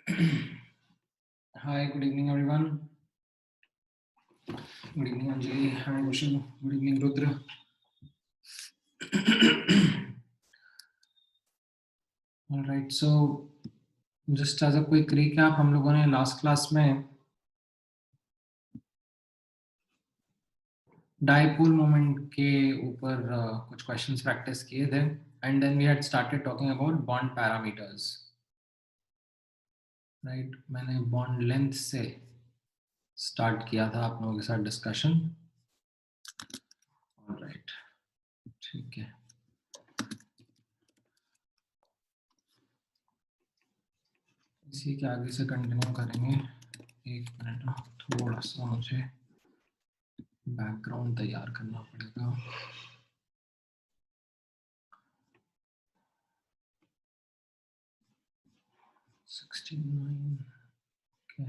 Hi, good evening, everyone. Good evening, Anjali. Hi, Kushal. Good evening, Rudra. All right, so just as a quick recap, हम लोगों ने last class में dipole moment के ऊपर कुछ questions practice किए थे and then we had started talking about bond parameters. Right, मैंने बॉन्ड लेंथ से स्टार्ट किया था आप लोगों के साथ डिस्कशन. ऑलराइट, ठीक है. इसी के आगे से कंटिन्यू करेंगे. एक मिनट, थोड़ा सा मुझे बैकग्राउंड तैयार करना पड़ेगा. Okay.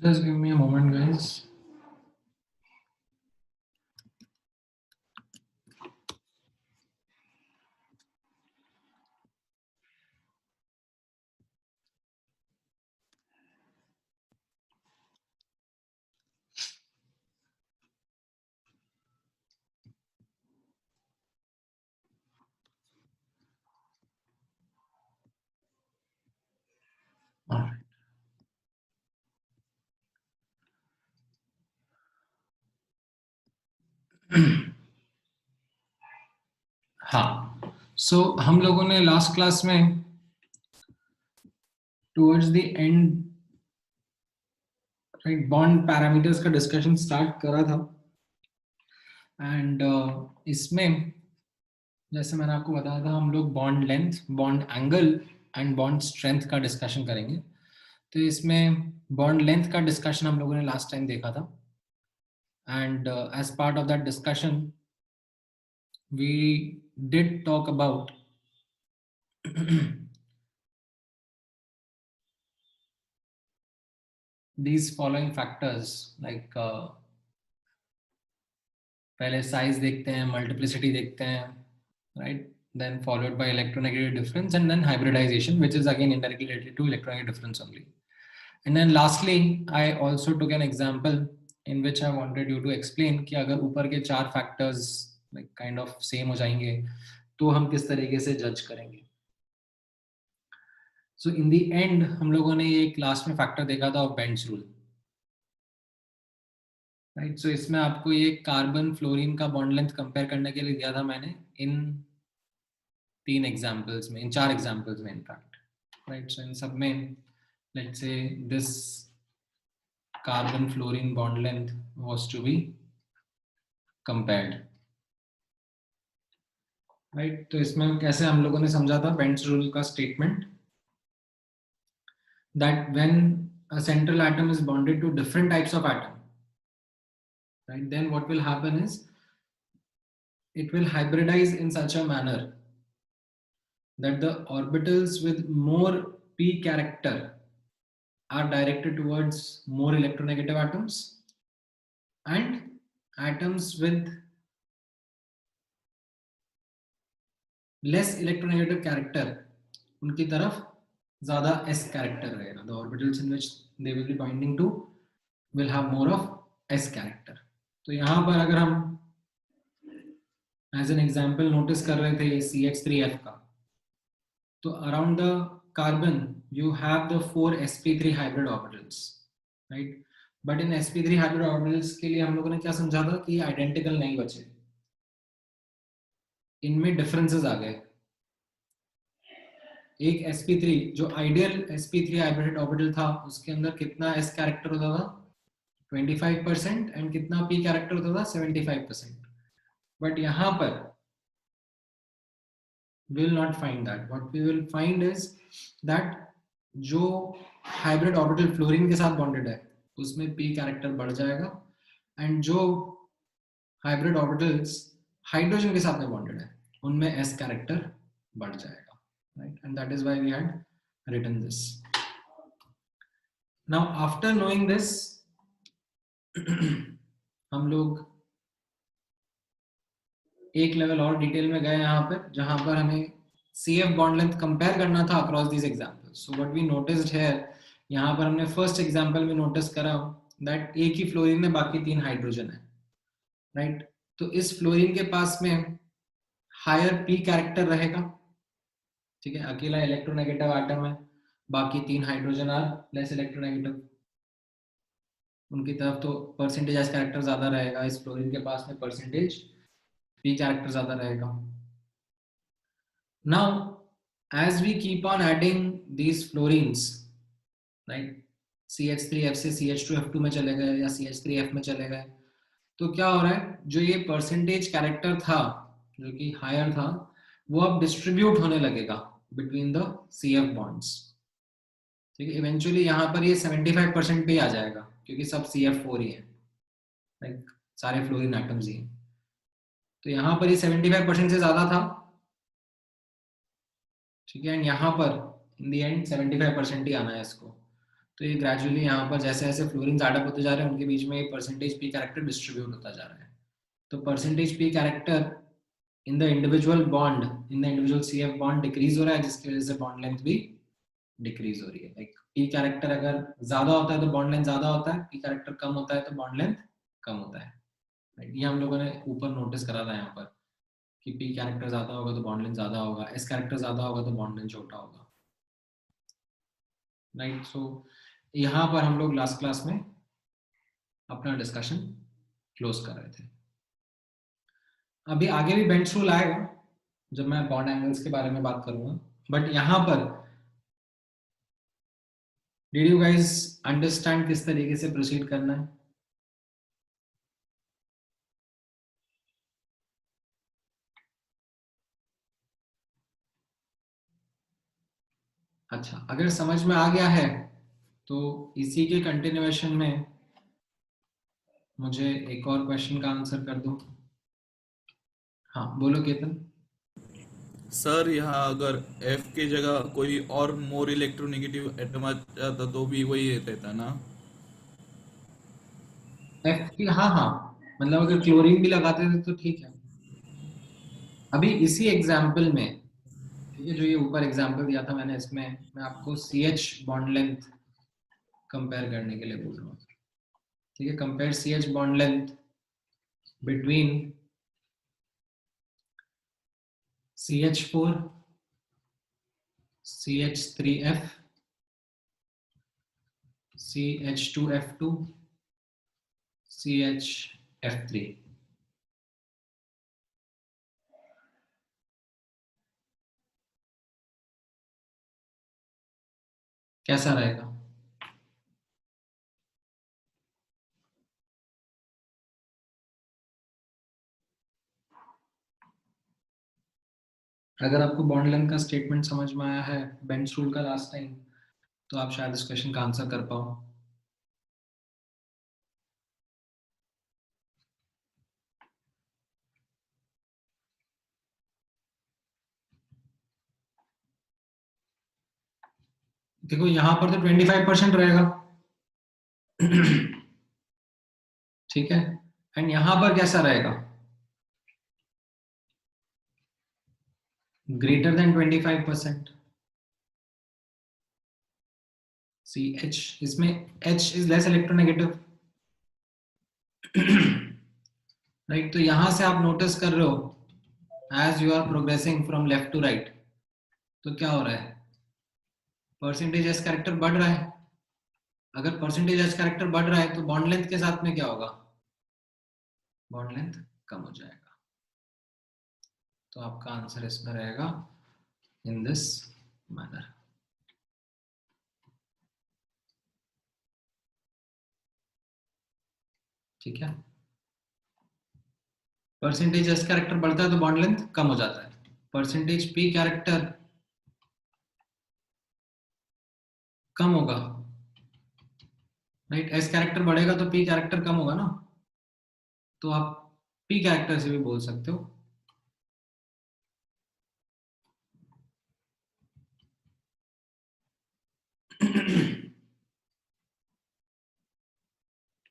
Just give me a moment, guys. All right. हाँ, so हम लोगों ने लास्ट क्लास में towards the end right bond parameters का डिस्कशन स्टार्ट करा था एंड इसमें जैसे मैंने आपको बताया था हम लोग bond length, bond angle and bond strength का डिस्कशन करेंगे. तो इसमें बॉन्ड लेंथ का डिस्कशन हम लोगों ने लास्ट टाइम देखा था and as part of that discussion we did talk about these following factors like पहले साइज देखते हैं, मल्टीप्लिसिटी देखते हैं, right, then followed by electronegative difference and then hybridization, which is again indirectly related to electronegative difference only. And then lastly I also took an example in which I wanted you to explain कि अगर ऊपर के चार factors like kind of same हो जाएंगे तो हम किस तरीके से जज करेंगे. So in the end हम लोगों ने ये क्लास में फैक्टर देखा था बेंड्स रूल. राइट, सो इसमें आपको ये कार्बन फ्लोरीन का बॉन्ड लेंथ कंपेयर करने के लिए दिया था मैंने इन तीन एग्जांपल्स में, इन चार एग्जांपल्स में इनफैक्ट. राइट, सो इन सब में let's say this carbon fluorine bond length was to be compared. Right, तो इसमें कैसे हम लोगों ने समझा था बेंड्स रूल का statement that when a central atom is bonded to different types of atom, right, then what will happen is it will hybridize in such a manner that the orbitals with more p character are directed towards more electronegative atoms and atoms with less electronegative character उनकी तरफ ज़्यादा s character रहेगा. The orbitals in which they will be binding to will have more of s character. तो यहाँ पर अगर हम as an example notice कर रहे थे CH3F का, तो around the carbon you have the 4 sp3 hybrid orbitals, right? But in sp3 hybrid orbitals के लिए हम लोगों ने क्या समझा था कि आइडेंटिकल नहीं बचे, इनमें डिफरेंसेस आ गए. एक sp3 जो आइडियल sp3 हाइब्रिड ऑर्बिटल था उसके अंदर कितना s कैरेक्टर होता था 25% एंड कितना p कैरेक्टर होता था 75%. बट यहाँ पर we will not find that. What we will find is that जो हाइब्रिड ऑर्बिटल फ्लोरीन के साथ बॉन्डेड है उसमें p कैरेक्टर बढ़ जाएगा, एंड जो हाइब्रिड ऑर्बिटल्स हाइड्रोजन के साथ में बॉन्डेड है उनमें s कैरेक्टर बढ़ जाएगा, right? And that is why we had written this. Now after knowing this हम लोग एक लेवल और डिटेल में गए यहाँ पर, जहां पर हमें CF बॉन्ड लेंथ कंपेयर करना था across these examples. So what we noticed here, यहाँ पर हमने फर्स्ट एग्जांपल में नोटिस करा दैट एक ही फ्लोरीन में बाकी 3 हाइड्रोजन है, राइट? तो इस फ्लोरीन के पास में हायर p कैरेक्टर रहेगा, ठीक है? अकेला इलेक्ट्रोनेगेटिव एटम है, बाकी 3 हाइड्रोजन आर लेस इलेक्ट्रोनेगेटिव, उनकी तरफ तो परसेंटेज एस कैरेक्टर ज्यादा रहेगा. इस फ्लोरीन के पास में परसेंटेज p कैरेक्टर ज्यादा रहेगा. Now, as we keep on adding these fluorines, right? CH3F से CH2F2 में चले गए या CH3F में चले गए, तो क्या हो रहा है, जो ये परसेंटेज कैरेक्टर था जो कि हायर था वो अब डिस्ट्रीब्यूट होने लगेगा बिटवीन द CF बॉन्ड्स, ठीक है? इवेंचुअली यहाँ पर ये 75% पे आ जाएगा क्योंकि सब CF4 ही है, लाइक सारे फ्लोरीन एटम्स ही हैं. तो यहाँ पर ये 75% से ज्यादा था, ठीक है? एंड यहाँ पर इन दी एंड 75% ही आना है इसको. तो ये ग्रेजुअली यहाँ पर जैसे जैसे फ्लोरीन एड अप होते जा रहे हैं उनके बीच में ये परसेंटेज p कैरेक्टर डिस्ट्रीब्यूट होता जा रहा है. तो percentage p character in the individual bond, in the individual CF bond decrease हो रहा है, जिसकी वजह से बॉन्ड लेंथ भी डिक्रीज हो रही है. लाइक p कैरेक्टर अगर ज्यादा होता है तो बॉन्ड लेंथ ज्यादा होता है, p कैरेक्टर कम होता है तो बॉन्ड लेंथ कम होता है. ये हम लोगों ने ऊपर नोटिस करा था यहाँ पर कि p कैरेक्टर ज्यादा होगा तो बॉन्ड लेंथ ज्यादा होगा, s कैरेक्टर ज्यादा होगा तो बॉन्ड लेंथ छोटा होगा, राइट? सो यहाँ पर हम लोग लास्ट क्लास में अपना डिस्कशन क्लोज कर रहे थे. अभी आगे भी बेंच रूल आएगा जब मैं बॉन्ड एंगल्स के बारे में बात करूंगा, बट यहाँ पर डिड यू गाइस अंडरस्टैंड किस तरीके से प्रोसीड करना है? अच्छा, अगर समझ में आ गया है तो इसी के कंटिन्यूएशन में मुझे एक और क्वेश्चन का आंसर कर दो. हाँ बोलो केतन. सर यहाँ अगर F की जगह कोई और मोर इलेक्ट्रोनेगेटिव एटम आ जाता तो भी वही रहता ना? F की, हाँ हाँ, मतलब अगर क्लोरीन भी लगाते थे तो ठीक है. अभी इसी एग्जाम्पल में, ठीक है, जो ये ऊपर एग्जाम्पल दिया था मैंने, इसमें मैं आपको CH बॉन्ड लेंथ कंपेयर करने के लिए बोल रहा हूँ, ठीक है? Compare CH bond length between CH4, CH3F, CH2F2, CHF3. कैसा रहेगा? अगर आपको बॉन्ड लेंथ का स्टेटमेंट समझ में आया है बेंच रूल का लास्ट टाइम, तो आप शायद इस क्वेश्चन का आंसर कर पाओ. देखो यहाँ पर तो 25% रहेगा, ठीक है? एंड यहाँ पर कैसा रहेगा? Greater than 25%. CH, इसमें H is less electronegative, right? तो यहां से आप नोटिस कर रहे हो as you are progressing from left to right, तो क्या हो रहा है? परसेंटेज एस कैरेक्टर बढ़ रहा है. अगर परसेंटेज एस कैरेक्टर बढ़ रहा है तो बॉन्ड लेंथ के साथ में क्या होगा? बॉन्ड लेंथ कम हो जाएगा. तो आपका आंसर इसमें रहेगा इन दिस मैनर. ठीक है? परसेंटेज एस कैरेक्टर बढ़ता है तो बॉन्ड लेंथ कम हो जाता है. परसेंटेज पी कैरेक्टर कम होगा, राइट। एस कैरेक्टर बढ़ेगा तो पी कैरेक्टर कम होगा ना, तो आप पी कैरेक्टर से भी बोल सकते हो।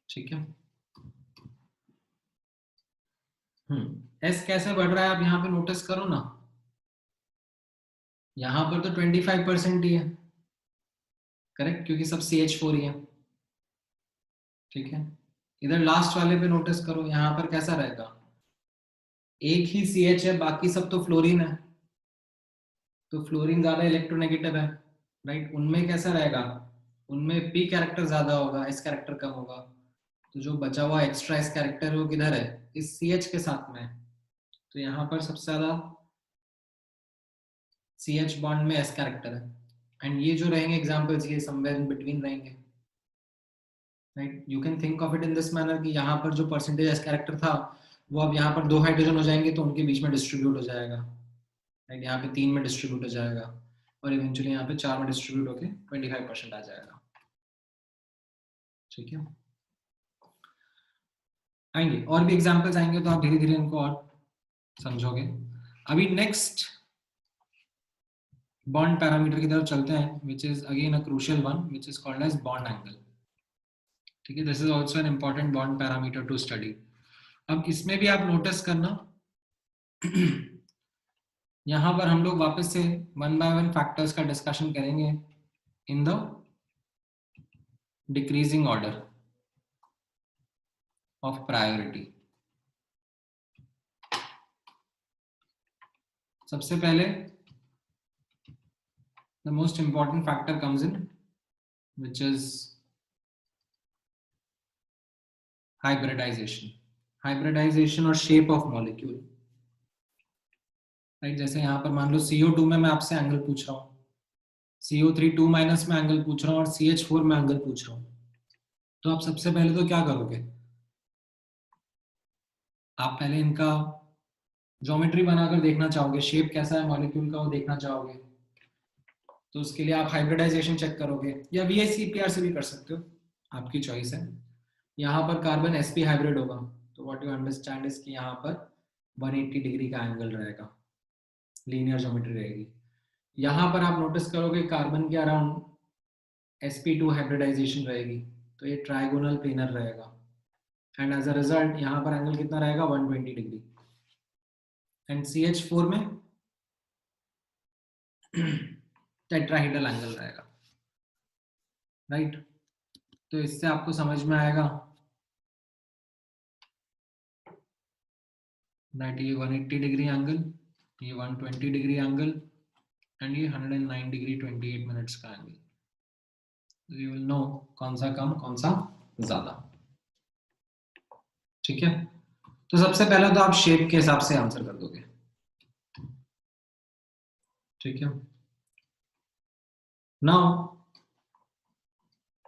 ठीक है। एस कैसे बढ़ रहा है आप यहाँ पे नोटिस करो ना, यहाँ पर तो 25% ही है, करेक्ट, क्योंकि सब CH4 ही है। ठीक है, इधर लास्ट वाले पे नोटिस करो, यहाँ पर कैसा रहेगा, एक ही CH है, बाकी सब तो फ्लोरीन है, तो फ्लोरीन ज्यादा इलेक्ट्रोनेगेटिव है, राइट। उनमें कैसा रहेगा, उनमें पी कैरेक्टर ज्यादा होगा, एस कैरेक्टर कम होगा, तो जो बचा हुआ एक्स्ट्रा एस कैरेक्टर है वो किधर है, इस CH के साथ में है। तो यहाँ पर सबसे ज्यादा CH बॉन्ड में एस कैरेक्टर है, एंड ये जो रहेंगे एग्जांपल्स, ये समवेयर इन बिटवीन रहेंगे, right. You can think of it in this manner कि यहाँ पर जो परसेंटेज एस कैरेक्टर था वो अब यहाँ पर 2 हाइड्रोजन हो जाएंगे तो उनके बीच में डिस्ट्रीब्यूट हो जाएगा, राइट। यहाँ पे 3 में डिस्ट्रीब्यूट हो जाएगा और इवेंचुअली यहाँ पे 4 में डिस्ट्रीब्यूट होके 25% आ जाएगा। ठीक है, आएंगे और भी एग्जांपल्स आएंगे तो आप धीरे धीरे इनको और समझोगे। अभी नेक्स्ट बॉन्ड पैरामीटर की तरफ चलते हैं, which is again a crucial one, which is called as bond angle. ठीक है, this is also an important bond parameter to study. अब इसमें भी आप नोटिस करना, यहां पर हम लोग वापस से 1 by 1 फैक्टर्स का डिस्कशन करेंगे in the decreasing order of priority. सबसे पहले the most important factor comes in, which is hybridization और shape of molecule, राइट। जैसे यहाँ पर मान लो CO2 में मैं आपसे एंगल पूछ रहा हूँ, CO3 2 माइनस में एंगल पूछ रहा हूँ और CH4 में एंगल पूछ रहा हूँ, तो आप सबसे पहले तो क्या करोगे, आप पहले इनका ज्योमेट्री बनाकर देखना चाहोगे, शेप कैसा है मॉलिक्यूल का वो देखना चाहोगे, तो उसके लिए आप हाइब्रिडाइजेशन चेक करोगे या VICPR से भी कर सकते हो, आपकी चॉइस है। यहाँ पर कार्बन sp हाइब्रिड होगा, तो व्हाट यू अंडरस्टैंड इज कि यहाँ पर 180 डिग्री का एंगल रहेगा, लीनियर ज्योमेट्री रहेगी। यहाँ पर आप नोटिस करोगे कार्बन के अराउंड sp2 हाइब्रिडाइजेशन रहेगी, तो ये ट्राइगोनल प्लेनर रहेगा, एंड एज अ रिजल्ट यहाँ पर एंगल कितना रहेगा 120 डिग्री, एंड CH4 में टेट्राहेड्रल एंगल रहेगा, राइट। तो इससे आपको समझ में आएगा दैट ये 180 डिग्री एंगल, ये 120 डिग्री एंगल एंड ये 109 डिग्री 28 मिनट्स का एंगल, यू विल नो कौन सा कम कौन सा ज्यादा। ठीक है, तो सबसे पहले तो आप शेप के हिसाब से आंसर कर दोगे। ठीक है, नाउ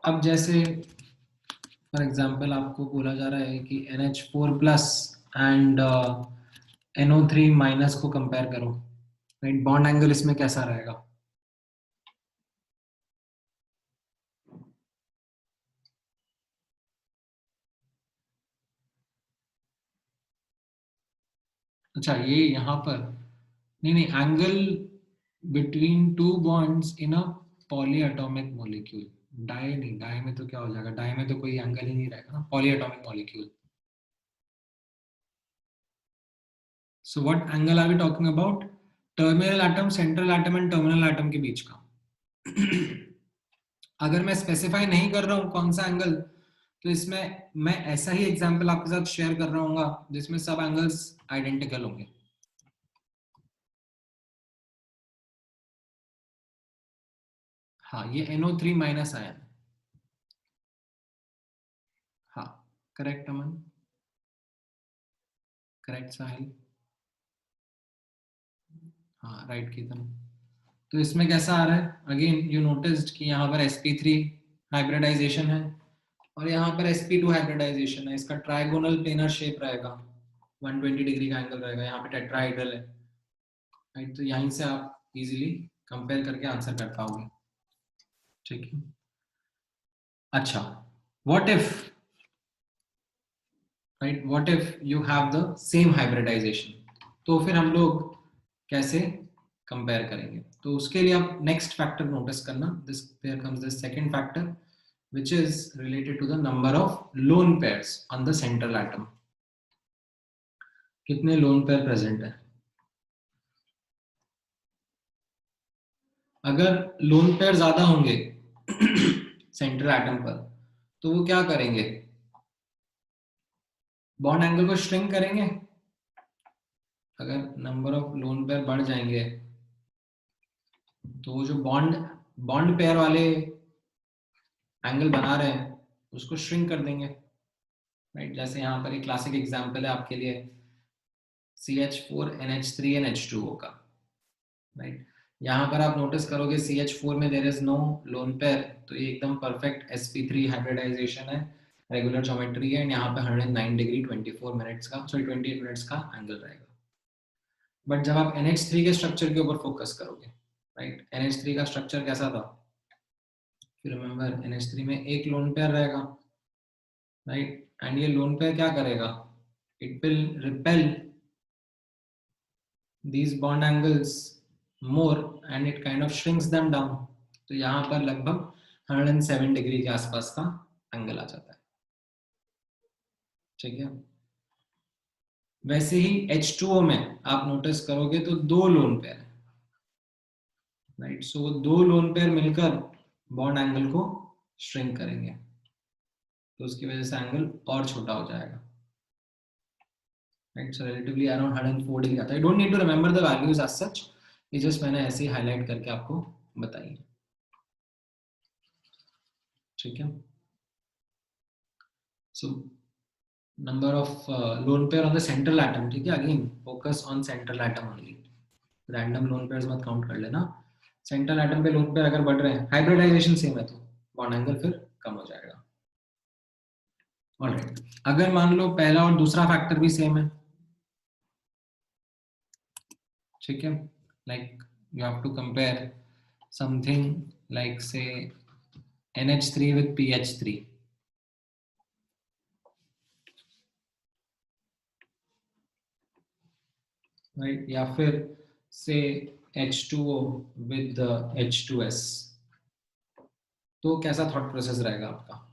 अब जैसे फॉर एग्जांपल आपको बोला जा रहा है कि NH4 plus and NO3 minus को कंपेयर करो, राइट। बॉन्ड एंगल इसमें कैसा रहेगा, अच्छा ये यहाँ पर नहीं नहीं, angle between two bonds in a polyatomic molecule, di नहीं, डाई में तो क्या हो जाएगा, डाई में तो कोई एंगल ही नहीं रहेगा ना, polyatomic molecule. So what angle are we talking about, terminal atom, central atom and terminal atom के बीच का। अगर मैं स्पेसिफाई नहीं कर रहा हूँ कौन सा एंगल, तो इसमें मैं ऐसा ही एग्जांपल आपके साथ शेयर कर रहा हूँ जिसमें सब एंगल्स आइडेंटिकल होंगे। हाँ, ये NO3 माइनस आयन, हाँ करेक्ट अमन, करेक्ट साहिल, हाँ राइट केतन। तो इसमें कैसा आ रहा है, अगेन यू नोटिस्ड कि यहाँ पर sp3 हाइब्रिडाइजेशन है और यहाँ पर sp2 हाइब्रिडाइजेशन है, इसका ट्राइगोनल प्लेनर शेप रहेगा, 120 डिग्री का एंगल रहेगा, यहाँ पे टेट्राहेड्रल है, राइट, तो यहीं से आप इजीली कंपेयर करके आंसर कर पाओगे, ठीक है। अच्छा, what if, right, what if you have the same hybridization, तो फिर हम लोग कैसे कंपेयर करेंगे? तो उसके लिए आप नेक्स्ट फैक्टर नोटिस करना, this there comes the second factor which is related to the number of lone pairs on the central atom. कितने lone pair present है? अगर lone pair ज्यादा होंगे सेंट्रल एटम पर, तो वो क्या करेंगे? बॉन्ड एंगल को श्रिंक करेंगे। अगर नंबर ऑफ लोन पेयर बढ़ जाएंगे तो वो जो बॉन्ड बॉन्ड पेयर वाले एंगल बना रहे हैं उसको श्रिंक कर देंगे, राइट। जैसे यहाँ पर एक क्लासिक एग्जांपल है आपके लिए CH4NH3NH2O का, राइट। यहाँ पर आप नोटिस करोगे CH4 में there is no lone pair, तो ये एकदम परफेक्ट sp3 हाइब्रिडाइजेशन है, रेगुलर ज्योमेट्री है, यहाँ पे 109 डिग्री 24 मिनट्स का, सॉरी 28 मिनट्स का एंगल रहेगा। बट जब आप NH3 के स्ट्रक्चर के ऊपर फोकस करोगे, राइट, NH3 का स्ट्रक्चर कैसा था? फिर रिमेंबर NH3 में एक लोन पेयर रहेगा, राइट, एंड ये लोन पेयर क्या करेगा? It will repel these bond angles more and it kind of shrinks them down, तो यहाँ पर लगभग 107 डिग्री के आसपास का एंगल आ जाता है, ठीक है। वैसे ही H2O में आप नोटिस करोगे तो दो लोन पेयर है, राइट, सो दो लोन पेयर मिलकर बॉन्ड एंगल को श्रिंक करेंगे, तो उसकी वजह से एंगल और छोटा हो जाएगा, right. So relatively around 104 degree आता है। You don't need to remember the values as such, ये जस्ट मैंने ऐसे ही हाईलाइट करके आपको बताई, ठीक है। So number of lone pair on the central atom, ठीक है, again focus on central atom only, random lone pairs मत काउंट कर लेना। सेंट्रल एटम पे लोन पेयर अगर बढ़ रहे हैं, हाइब्रिडाइजेशन सेम है, तो बॉन्ड एंगल फिर कम हो जाएगा। ऑलराइट, अगर मान लो पहला और दूसरा फैक्टर भी सेम है, ठीक है, like you have to compare something like say NH3 with PH3, right, या फिर से H2O with H2S, तो कैसा थॉट प्रोसेस रहेगा आपका?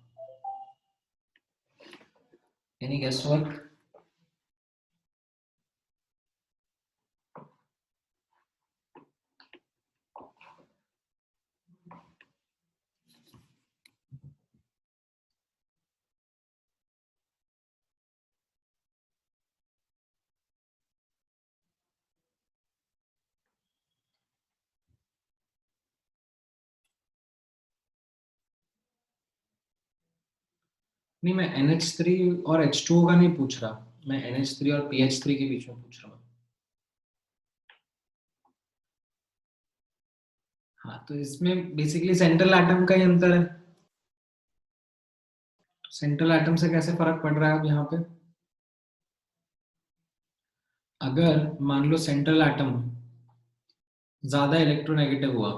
Any guess work? नहीं, मैं NH3 और H2O का नहीं पूछ रहा, मैं NH3 और PH3 के बीच में पूछ रहा हूँ। हाँ, तो इसमें बेसिकली सेंट्रल एटम का ही अंतर है, सेंट्रल एटम से कैसे फर्क पड़ रहा है अब यहाँ पे? अगर मान लो सेंट्रल एटम ज्यादा इलेक्ट्रोनेगेटिव हुआ,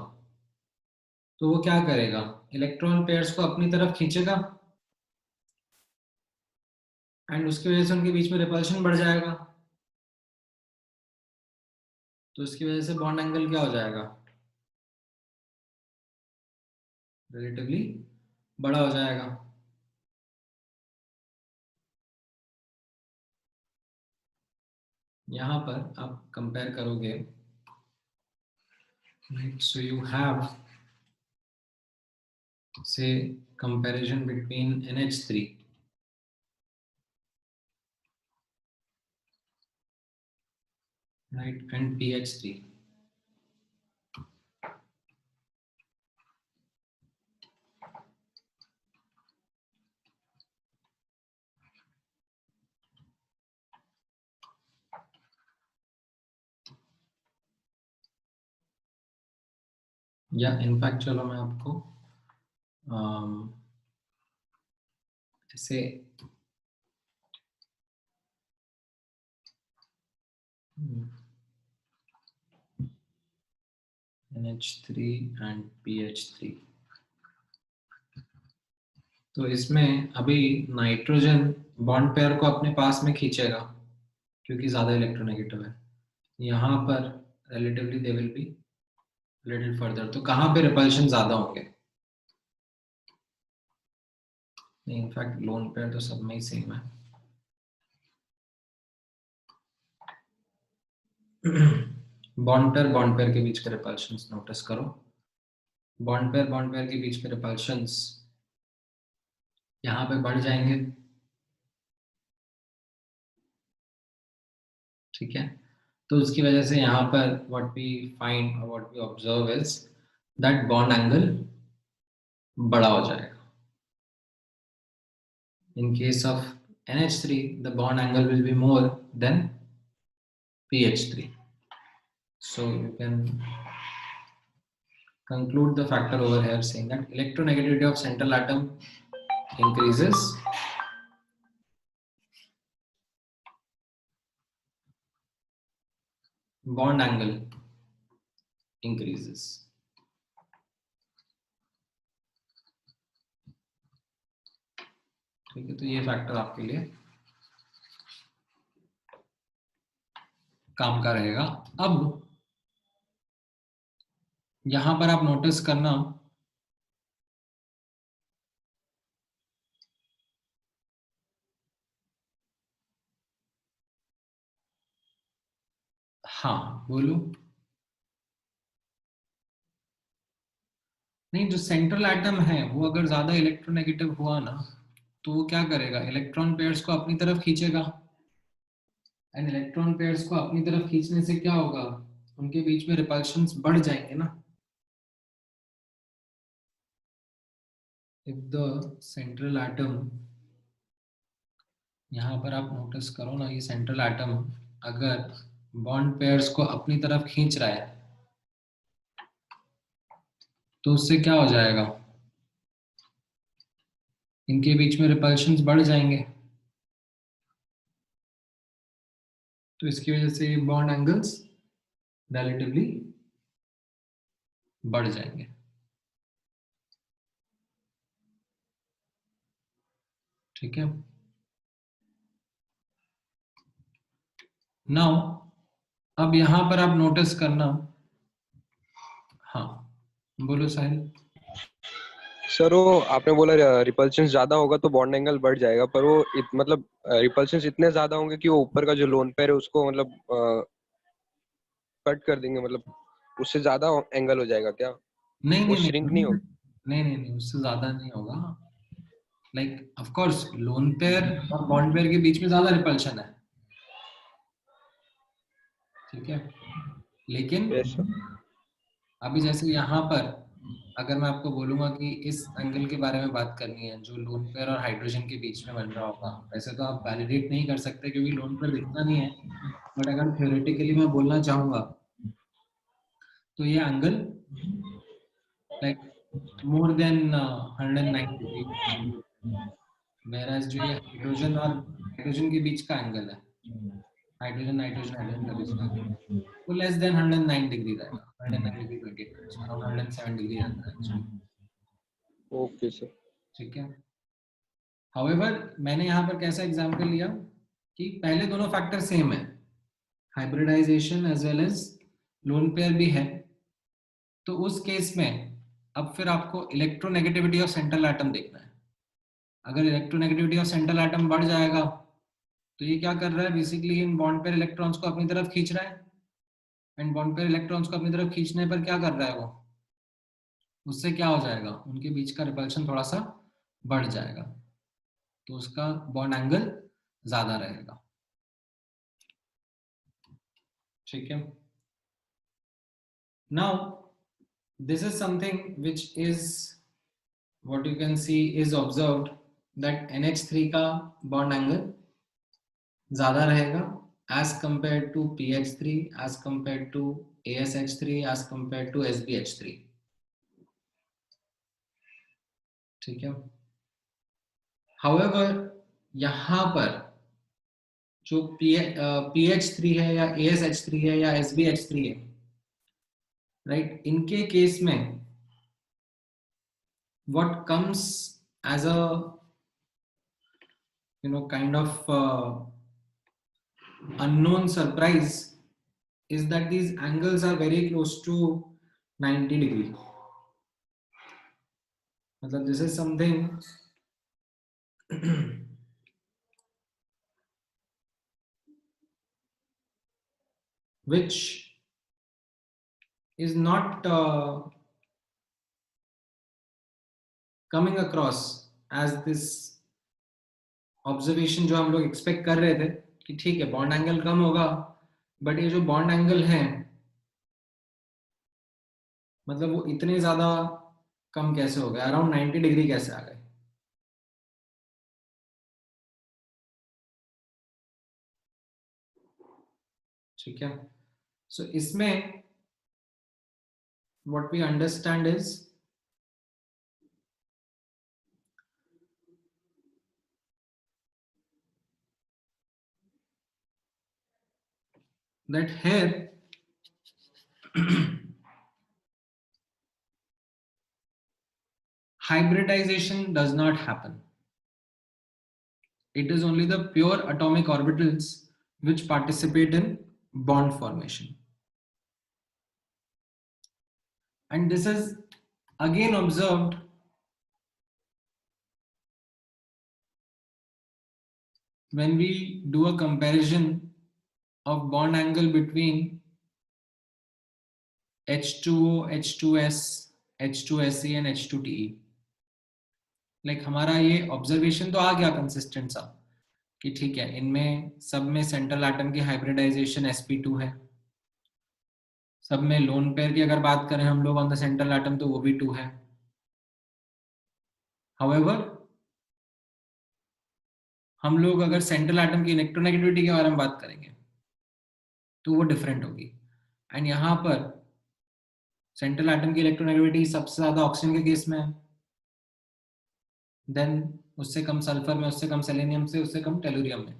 तो वो क्या करेगा? इलेक्ट्रॉन पेयर्स को अपनी तरफ खींचेगा एंड उसकी वजह से उनके बीच में रिपल्शन बढ़ जाएगा, तो इसकी वजह से बॉन्ड एंगल क्या हो जाएगा? रिलेटिवली बड़ा हो जाएगा। यहाँ पर आप कंपेयर करोगे, so you have say comparison between NH3, right, and PH3, या इनफैक्ट चलो मैं आपको ऐसे NH3 and PH3। तो इसमें अभी नाइट्रोजन बॉन्ड पेयर को अपने पास में खींचेगा क्योंकि ज्यादा इलेक्ट्रोनेगेटिव है। यहाँ पर relatively they will be little further. तो कहाँ पे रिपल्शन ज्यादा होंगे? इनफैक्ट लोन पेयर तो सब में ही सेम है। बॉन्ड पेयर के बीच के रिपल्शंस नोटिस करो। बॉन्ड पेयर के बीच के रिपल्शंस यहाँ पे बढ़ जाएंगे, ठीक है। तो उसकी वजह से यहाँ पर व्हाट वी फाइंड और what we observe is that bond angle बड़ा हो जाएगा। In case of NH3, the bond angle will be more than PH3. So you can conclude the factor over here saying that electronegativity of central atom increases, bond angle increases. ठीक है, तो ये factor आपके लिए काम का रहेगा। अब यहां पर आप नोटिस करना, हाँ बोलो। नहीं, जो सेंट्रल एटम है वो अगर ज्यादा इलेक्ट्रोनेगेटिव हुआ ना तो वो क्या करेगा, इलेक्ट्रॉन पेयर्स को अपनी तरफ खींचेगा। एंड इलेक्ट्रॉन पेयर्स को अपनी तरफ खींचने से क्या होगा, उनके बीच में रिपल्शंस बढ़ जाएंगे ना। इफ द सेंट्रल एटम, यहाँ पर आप नोटिस करो ना, ये सेंट्रल एटम अगर बॉन्ड पेयर्स को अपनी तरफ खींच रहा है तो उससे क्या हो जाएगा, इनके बीच में रिपल्शंस बढ़ जाएंगे। तो इसकी वजह से बॉन्ड एंगल्स रिलेटिवली बढ़ जाएंगे। ठीक है, नाउ अब यहां पर आप नोटिस करना। हाँ बोलो साहिल। सर वो आपने बोला रिपल्शन ज्यादा होगा तो बॉन्ड एंगल बढ़ जाएगा, पर वो मतलब रिपल्शन इतने ज्यादा होंगे कि वो ऊपर का जो लोन पेयर है उसको मतलब कट कर देंगे, मतलब उससे ज्यादा एंगल हो जाएगा क्या? नहीं वो नहीं श्रिंक नहीं नहीं होगा? नहीं, उससे ज्यादा नहीं होगा। Like of course lone pair और बॉन्ड पेयर के बीच में ज्यादा रिपल्शन है, ठीक है। लेकिन यस सर। अभी जैसे यहाँ पर अगर मैं आपको बोलूंगा कि इस एंगल के बारे में बात करनी है जो लोन पेयर और हाइड्रोजन के बीच में बन रहा होगा, वैसे तो आप वैलिडेट नहीं कर सकते क्योंकि लोन पेयर दिखता नहीं है, बट अगर थ्योरेटिकली मैं बोलना चाहूंगा तो ये angle like more than 190 degree, whereas जो ये हाइड्रोजन और हाइड्रोजन के बीच का एंगल है, हाइड्रोजन नाइट्रोजन हाइड्रोजन का बीच का एंगल, वो लेस देन 109 डिग्री रहेगा। 109 डिग्री 28 मिनट्स, अराउंड 107 डिग्री रहता है एक्चुअली। Okay sir. ठीक है, हाउएवर मैंने यहाँ पर कैसा एग्जांपल लिया कि पहले दोनों फैक्टर सेम है, hybridization as well as lone pair भी है। तो उस केस में अब फिर आपको इलेक्ट्रोनेगेटिविटी ऑफ सेंट्रल एटम देखना है। अगर इलेक्ट्रोनेगेटिविटी ऑफ सेंट्रल एटम बढ़ जाएगा तो ये क्या कर रहा है, basically in bond pair electrons को अपनी तरफ खींच रहा है। एंड बॉन्ड पेयर इलेक्ट्रॉन्स को अपनी तरफ खींचने पर क्या कर रहा है वो, उससे क्या हो जाएगा, उनके बीच का रिपल्शन थोड़ा सा बढ़ जाएगा, तो उसका बॉन्ड एंगल ज्यादा रहेगा। ठीक है, now this is something which is what you can see is observed that NH3 का bond angle ज्यादा रहेगा as compared to PH3, as compared to ASH3, as compared to SBH3। ठीक है, however यहाँ पर जो PH3 है या ASH3 है या SBH3 है, राइट. इनके केस में what comes as a kind of unknown surprise is that these angles are very close to 90 degree. मतलब this is something which is not coming across as this observation जो हम लोग expect कर रहे थे कि ठीक है bond angle कम होगा, but ये जो bond angle है मतलब वो इतने ज्यादा कम कैसे हो गए, अराउंड 90 डिग्री कैसे आ गए. ठीक है. सो इसमें what we understand is that here hybridization does not happen. It is only the pure atomic orbitals which participate in bond formation. And this is again observed when we do a comparison of bond angle between H2O, H2S, H2Se and H2Te. Like हमारा ये observation तो आ गया consistent सा कि ठीक है इनमें सब में सेंट्रल एटम की हाइब्रिडाइजेशन sp2 है, सब में लोन पेयर की अगर बात करें हम लोग ऑन द सेंट्रल एटम तो वो भी 2 है. हाउएवर हम लोग अगर सेंट्रल एटम की इलेक्ट्रोनेगेटिविटी के बारे में बात करेंगे तो वो डिफरेंट होगी. एंड यहाँ पर सेंट्रल एटम की इलेक्ट्रोनेगेटिविटी सबसे ज्यादा ऑक्सीजन के केस में है, देन उससे कम सल्फर में, उससे कम सेलेनियम से, उससे कम टेलुरियम में.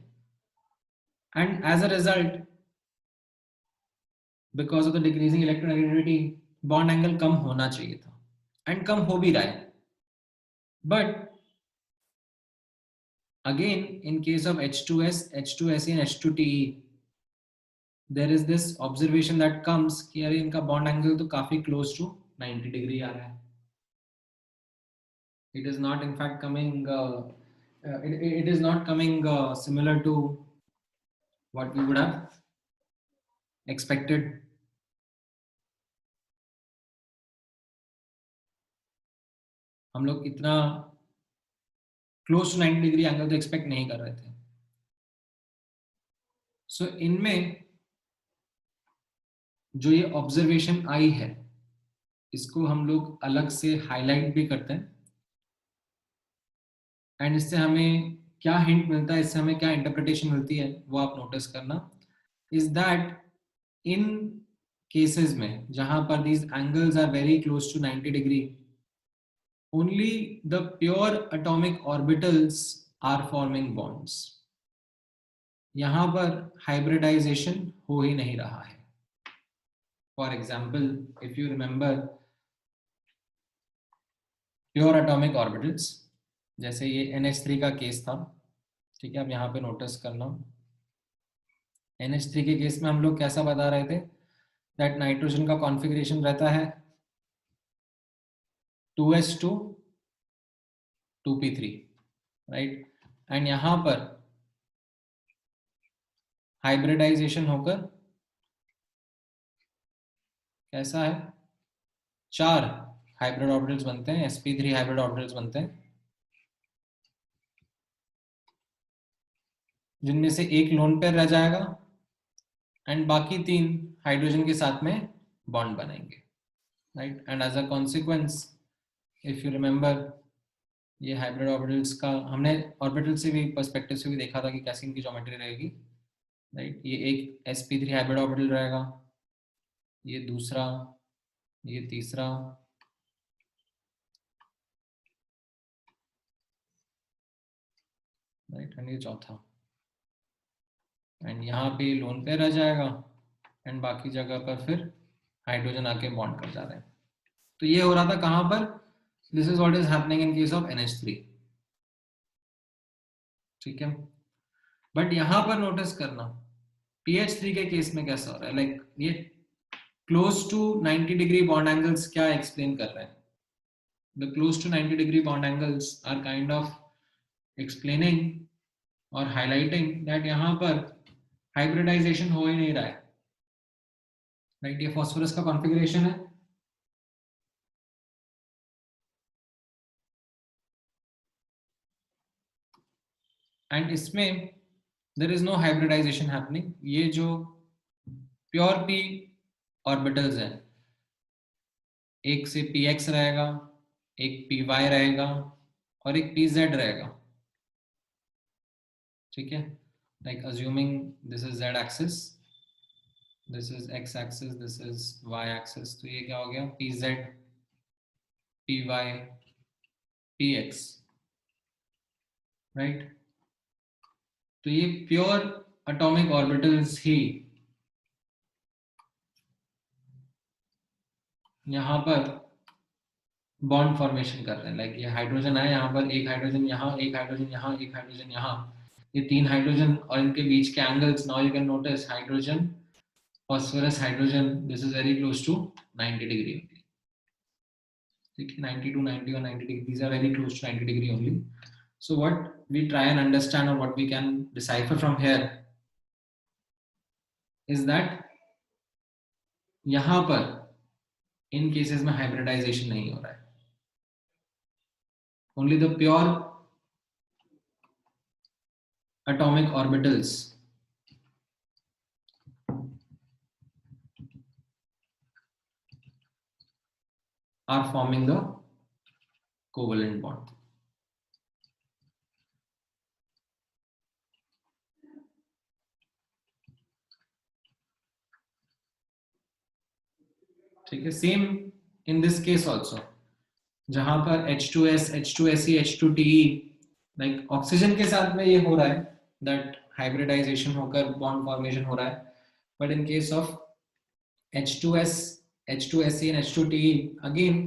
And as a result because of the decreasing electronegativity bond angle कम होना चाहिए था एंड कम हो भी रहा है. But again in case of H2S, H2Se and H2Te there is this observation that comes कि यार इनका bond angle तो काफी close to 90 degree आ रहा है. It is not in fact coming it is not coming similar to what we would have expected. हम लोग इतना close to 90 degree angle तो expect नहीं कर रहे थे. So इनमें जो ये ऑब्जर्वेशन आई है इसको हम लोग अलग से हाईलाइट भी करते हैं एंड इससे हमें क्या हिंट मिलता है, इससे हमें क्या इंटरप्रिटेशन मिलती है वो आप नोटिस करना. इज दैट इन केसेस में जहां पर these angles are very close to 90 degree only the pure atomic orbitals are forming bonds. यहां पर हाइब्रिडाइजेशन हो ही नहीं रहा है. For example, if you remember pure atomic orbitals, जैसे ये NH3 का केस था, ठीक है, अब यहाँ पे नोटिस करना NH3 के केस में हम लोग कैसा बता रहे थे दैट नाइट्रोजन का कॉन्फ़िगरेशन रहता है 2s2 2p3, राइट. एंड यहाँ पर हाइब्रिडाइजेशन होकर कैसा है 4 हाइब्रिड ऑर्बिटल्स बनते हैं, sp3 हाइब्रिड ऑर्बिटल्स बनते हैं जिनमें से एक लोन पेयर रह जाएगा एंड बाकी 3 हाइड्रोजन के साथ में बॉन्ड बनाएंगे, right. And as a consequence if you remember ये हाइब्रिड ऑर्बिटल्स का हमने ऑर्बिटल से भी पर्सपेक्टिव से भी देखा था कि कैसी इनकी ज्योमेट्री रहेगी, राइट. ये एक sp3 हाइब्रिड ऑर्बिटल रहेगा, ये दूसरा, ये तीसरा, राइट, एंड ये चौथा. एंड यहाँ पे लोन पेयर आ जाएगा एंड बाकी जगह पर फिर हाइड्रोजन आके बॉन्ड कर जा रहे हैं। तो ये हो रहा था कहां पर, this is what is happening in case of NH3, ठीक है। बट यहां पर नोटिस करना PH3 के केस में कैसा हो रहा है, लाइक ये close to 90 degree bond angles क्या एक्सप्लेन कर रहे हैं, the close to 90 degree bond angles are kind of explaining और हाईलाइटिंग दैट यहां पर हाइब्रिडाइजेशन हो ही नहीं रहा है, राइट। ये फास्फोरस का कॉन्फ़िगरेशन है, एंड इसमें there is no hybridization happening. ये जो प्योर p ऑर्बिटल्स हैं, एक से px रहेगा, एक py रहेगा और एक pz रहेगा, ठीक है। Like assuming this is z axis, this is x axis, this is y axis, तो ये क्या हो गया, pz py px, राइट। तो ये प्योर एटॉमिक ऑर्बिटल्स ही यहाँ पर बॉन्ड फॉर्मेशन कर रहे हैं। लाइक ये हाइड्रोजन है, यहाँ पर एक हाइड्रोजन यहाँ, एक हाइड्रोजन यहाँ, एक हाइड्रोजन यहाँ, ये 3 हाइड्रोजन और इनके बीच के angles, now you can notice hydrogen phosphorus hydrogen, this is very close to 90 degree only, ठीक है। 90 to 90 or 90 degree, these are very close to 90 degree only. So what we try and understand or what we can decipher from here is that यहाँ पर इन cases में hybridisation नहीं हो रहा है, only the pure atomic orbitals are forming the covalent bond. ठीक है, same in this case also, जहां पर H2S, H2Se, H2Te, like oxygen के साथ में ये हो रहा है दैट हाइब्रिडाइजेशन होकर बॉन्ड फॉर्मेशन हो रहा है, but in case of H2S, H2Se and H2Te, again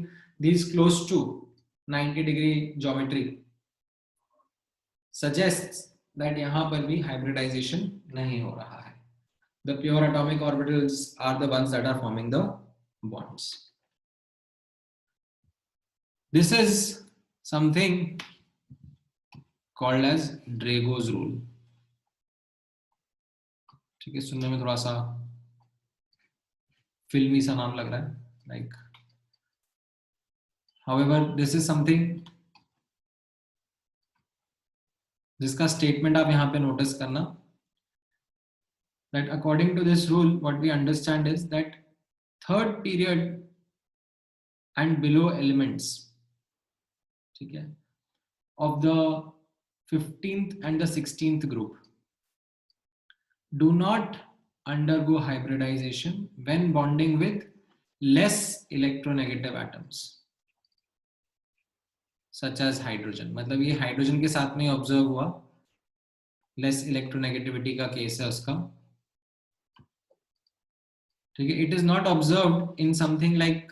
these close to 90 degree geometry suggests that यहाँ पर भी hybridization नहीं हो रहा है. The pure atomic orbitals are the ones that are forming the bonds. This is something called as Drago's rule. ठीक है, सुनने में थोड़ा सा फिल्मी सा नाम लग रहा है, like however this is something जिसका स्टेटमेंट आप यहाँ पे नोटिस करना, that according to this rule what we understand is that third period and below elements, ठीक है, of the 15th and the 16th group do not undergo hybridization when bonding with less electronegative atoms such as hydrogen. मतलब ये hydrogen के साथ में observe हुआ, less electronegativity का case है उसका, ठीक है. It is not observed in something like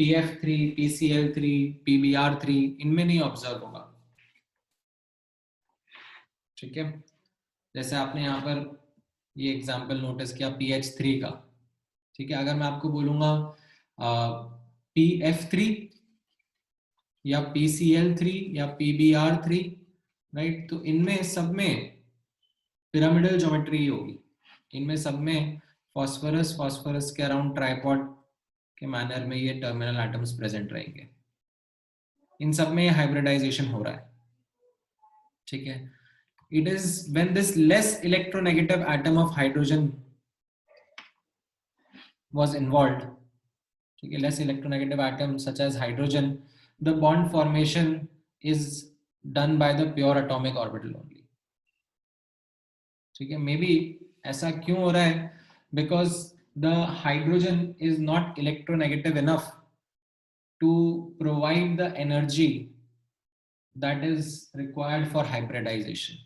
PF3, PCl3, PBr3, इनमें नहीं ऑब्जर्व होगा, ठीक है. जैसे आपने यहाँ पर ये एग्जांपल नोटिस किया PH3 का, ठीक है. अगर मैं आपको बोलूंगा PF3 या PCl3 या PBr3, राइट, तो इनमें सब में पिरामिडल ज्योमेट्री होगी, इनमें सब में फास्फोरस फास्फोरस के अराउंड ट्राइपॉड के मैनर में ये टर्मिनल एटम्स प्रेजेंट रहेंगे, इन सब में हाइब्रिडाइजेशन हो रहा है, ठीक है. It is when this less electronegative atom of hydrogen was involved, ठीक है, less electronegative atoms such as hydrogen, the bond formation is done by the pure atomic orbital only, ठीक है. Maybe ऐसा क्यों हो रहा है, because the hydrogen is not electronegative enough to provide the energy that is required for hybridization.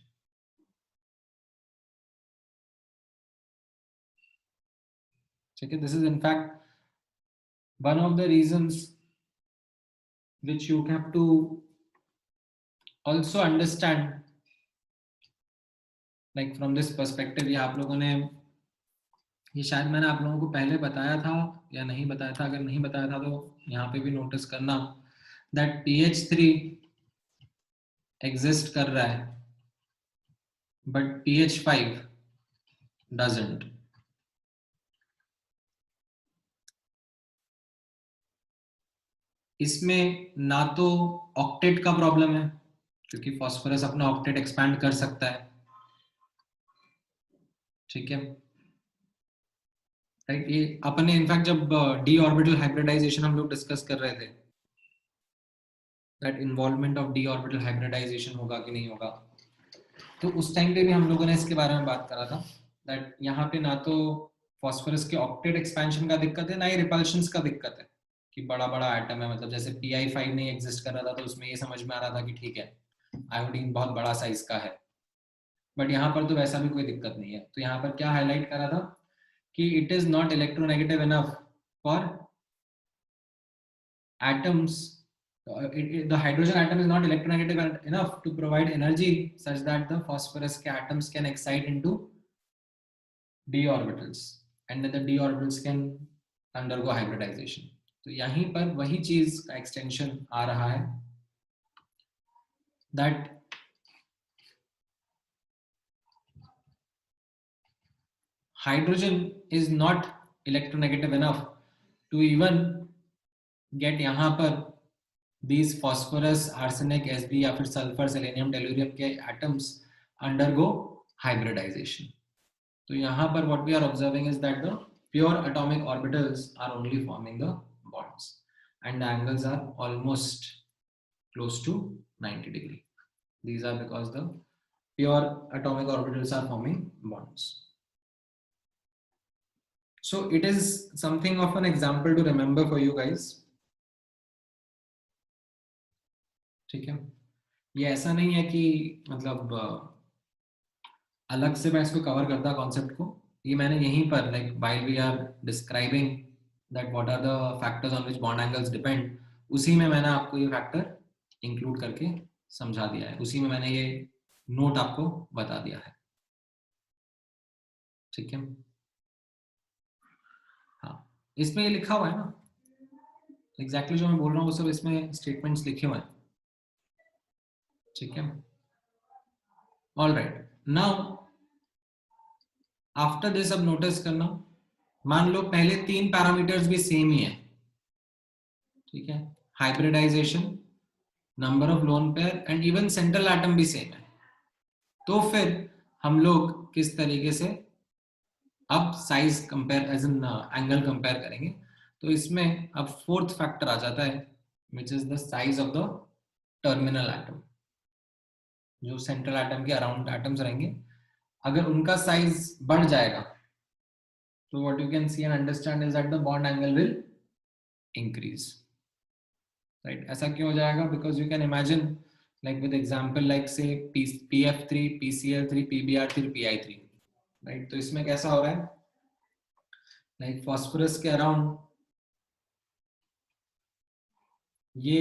ठीक है, this is in fact one of the reasons which you have to also understand, like from this perspective, ये आप लोगों ने, ये शायद मैंने आप लोगों को पहले बताया था या नहीं बताया था, अगर नहीं बताया था तो यहाँ पे भी नोटिस करना that pH3 एग्जिस्ट कर रहा है but pH5 doesn't. इसमें ना तो ऑक्टेट का प्रॉब्लम है क्योंकि फास्फोरस अपना ऑक्टेट एक्सपैंड कर सकता है, ठीक है राइट। ये अपने इनफैक्ट जब डी ऑर्बिटल हाइब्रिडाइजेशन हम लोग डिस्कस कर रहे थे, that involvement of d orbital hybridization होगा कि नहीं होगा, तो उस टाइम पे भी हम लोगों ने इसके बारे में बात करा था दैट यहाँ पे ना तो फास्फोरस के ऑक्टेट एक्सपेंशन का दिक्कत है, ना ही रिपल्शंस का दिक्कत है कि बड़ा बड़ा एटम है, मतलब जैसे PI5 नहीं एग्जिस्ट कर रहा था तो उसमें ये समझ में आ रहा था कि ठीक है आयोडीन बहुत बड़ा साइज का है, बट यहाँ पर तो वैसा भी कोई दिक्कत नहीं है। तो यहाँ पर क्या हाईलाइट करा था कि it is not electronegative enough for atoms, the hydrogen atom is not electronegative enough to provide energy such that the phosphorus के atoms can excite into d orbitals and then the d orbitals can undergo hybridization. तो यहीं पर वही चीज का extension आ रहा है that hydrogen is not electronegative enough to even get यहाँ पर these phosphorus, arsenic, Sb या फिर sulfur, selenium, tellurium के atoms undergo hybridization. तो यहाँ पर what we are observing is that the pure atomic orbitals are only forming the bonds and the angles are almost close to 90 degree. These are because the pure atomic orbitals are forming bonds. So it is something of an example to remember for you guys. ठीक है, ये ऐसा नहीं है कि मतलब अलग से मैं इसको कवर करता कॉन्सेप्ट को, ये मैंने यहीं पर like while we are describing that what are the factors on which bond angles depend, उसी में मैंने आपको ये फैक्टर इंक्लूड करके समझा दिया है, उसी में मैंने ये नोट आपको बता दिया है, ठीक है। हाँ, इसमें ये लिखा हुआ है ना एग्जैक्टली जो मैं बोल रहा हूँ वो सब इसमें स्टेटमेंट्स लिखे हुए हैं, ठीक है। All right, now after this अब नोटिस करना, मान लो पहले 3 पैरामीटर्स भी सेम ही है, ठीक है, hybridization, number of lone pair and even central atom भी सेम है, तो फिर हम लोग किस तरीके से अब size compare as an angle compare करेंगे। तो इसमें अब फोर्थ फैक्टर आ जाता है which is the size of the terminal atom, जो सेंट्रल एटम के अराउंड एटम्स रहेंगे, अगर उनका साइज बढ़ जाएगा तो what you can see and understand is that the bond angle will increase, right? ऐसा क्यों हो जाएगा? Because you can imagine like with example like say PF3, PCl3, PBr3, PI3, right? तो इसमें कैसा हो रहा है, like phosphorus के अराउंड ये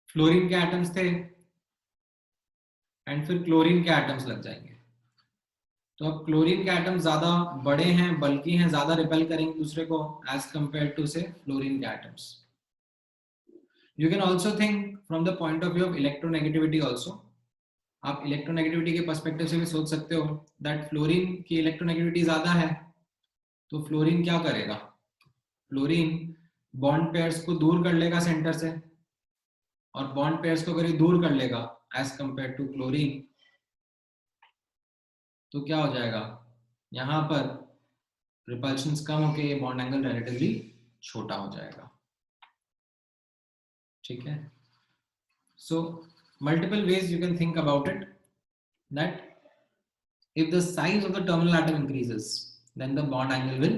फ्लोरीन के एटम्स थे एंड फिर क्लोरीन के एटम्स लग जाएंगे, तो अब क्लोरीन के एटम्स ज्यादा बड़े हैं, बल्कि हैं, ज्यादा रिपेल करेंगे दूसरे को एज कंपेयर टू से फ्लोरीन के atoms. You can also think from the point of view of electronegativity also, आप इलेक्ट्रोनेगेटिविटी के पर्सपेक्टिव से भी सोच सकते हो दैट फ्लोरीन की इलेक्ट्रोनेगेटिविटी ज्यादा है, तो फ्लोरीन क्या करेगा, फ्लोरीन बॉन्ड पेयर्स को दूर कर लेगा सेंटर से, और बॉन्ड पेयर्स को अगर दूर कर लेगा एज कंपेयर टू क्लोरीन, तो क्या हो जाएगा, यहाँ पर रिपल्शंस कम होके ये बॉन्ड एंगल रिलेटिवली छोटा हो जाएगा, ठीक है। So multiple ways you can think about it that if the size of the terminal atom increases then the bond angle will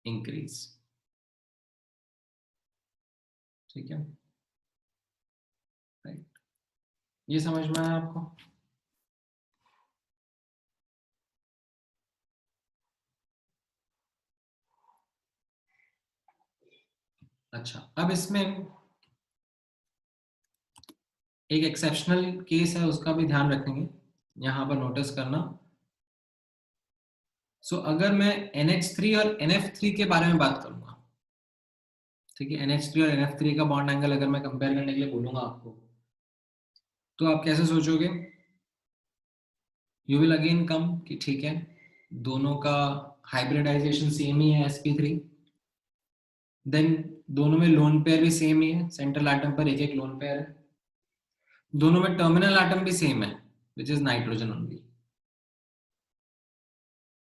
increase, ठीक है, राइट, ये समझ में आया आपको? अच्छा, अब इसमें एक एक्सेप्शनल केस है, उसका भी ध्यान रखेंगे, यहाँ पर नोटिस करना। सो अगर मैं NH3 और NF3 के बारे में बात करूंगा, ठीक है, NH3 और NF3 का बॉन्ड एंगल अगर मैं कंपेयर करने के लिए बोलूंगा आपको, तो आप कैसे सोचोगे? यू विल अगेन कम कि ठीक है, दोनों का हाइब्रिडाइजेशन सेम ही है sp3, देन दोनों में लोन पेयर भी सेम ही है, सेंट्रल एटम पर एक एक लोन पेयर है, दोनों में टर्मिनल एटम भी सेम है विच इज नाइट्रोजन ओनली,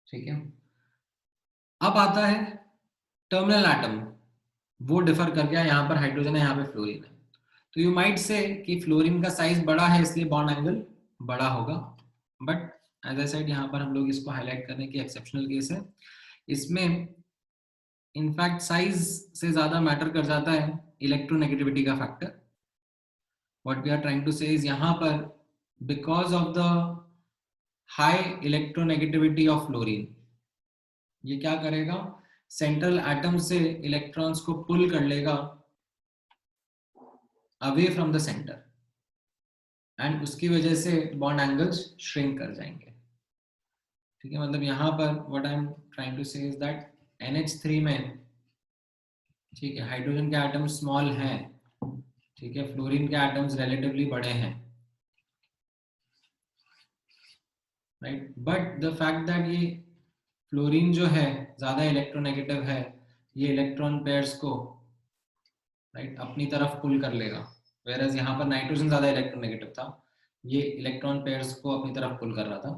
ठीक है। अब आता है टर्मिनल एटम, वो डिफर कर गया, यहाँ पर हाइड्रोजन है, यहाँ पे फ्लोरीन है। तो यू माइट से कि फ्लोरीन का साइज बड़ा है इसलिए बॉन्ड एंगल बड़ा होगा, बट एज आई सेड यहाँ पर हम लोग इसको हाईलाइट करने की एक्सेप्शनल केस है। इसमें इनफैक्ट साइज से ज्यादा मैटर कर जाता है इलेक्ट्रोनेगेटिविटी का factor. What we are trying to say is यहाँ पर because of the high electronegativity of fluorine, ये क्या करेगा, सेंट्रल एटम से इलेक्ट्रॉन्स को पुल कर लेगा away from the centre, and उसकी वजह से बॉन्ड एंगल्स श्रिंक कर जाएंगे, ठीक है। मतलब यहाँ पर what I am trying to say is that NH3 में, ठीक है, हाइड्रोजन के एटम्स स्मॉल हैं, ठीक है, फ्लोरीन के एटम्स रिलेटिवली बड़े हैं, right, but the fact that ये फ्लोरीन जो है ज्यादा इलेक्ट्रोनेगेटिव है, ये इलेक्ट्रॉन पेयर्स को राइट अपनी तरफ पुल कर लेगा, वेरएज यहाँ पर नाइट्रोजन ज्यादा इलेक्ट्रोनेगेटिव था, ये इलेक्ट्रॉन पेयर्स को अपनी तरफ पुल कर रहा था।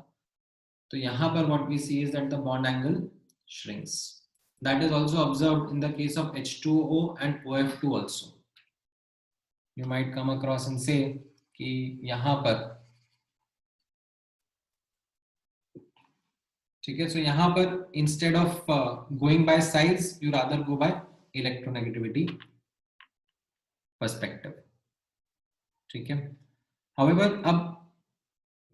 तो यहाँ पर what we see is that the bond angle shrinks. That is also observed in the case of H2O and OF2 also. You might come across and say कि यहाँ पर, ठीक है, so यहाँ पर instead of going by size, you rather go by electronegativity perspective, ठीक है। However, अब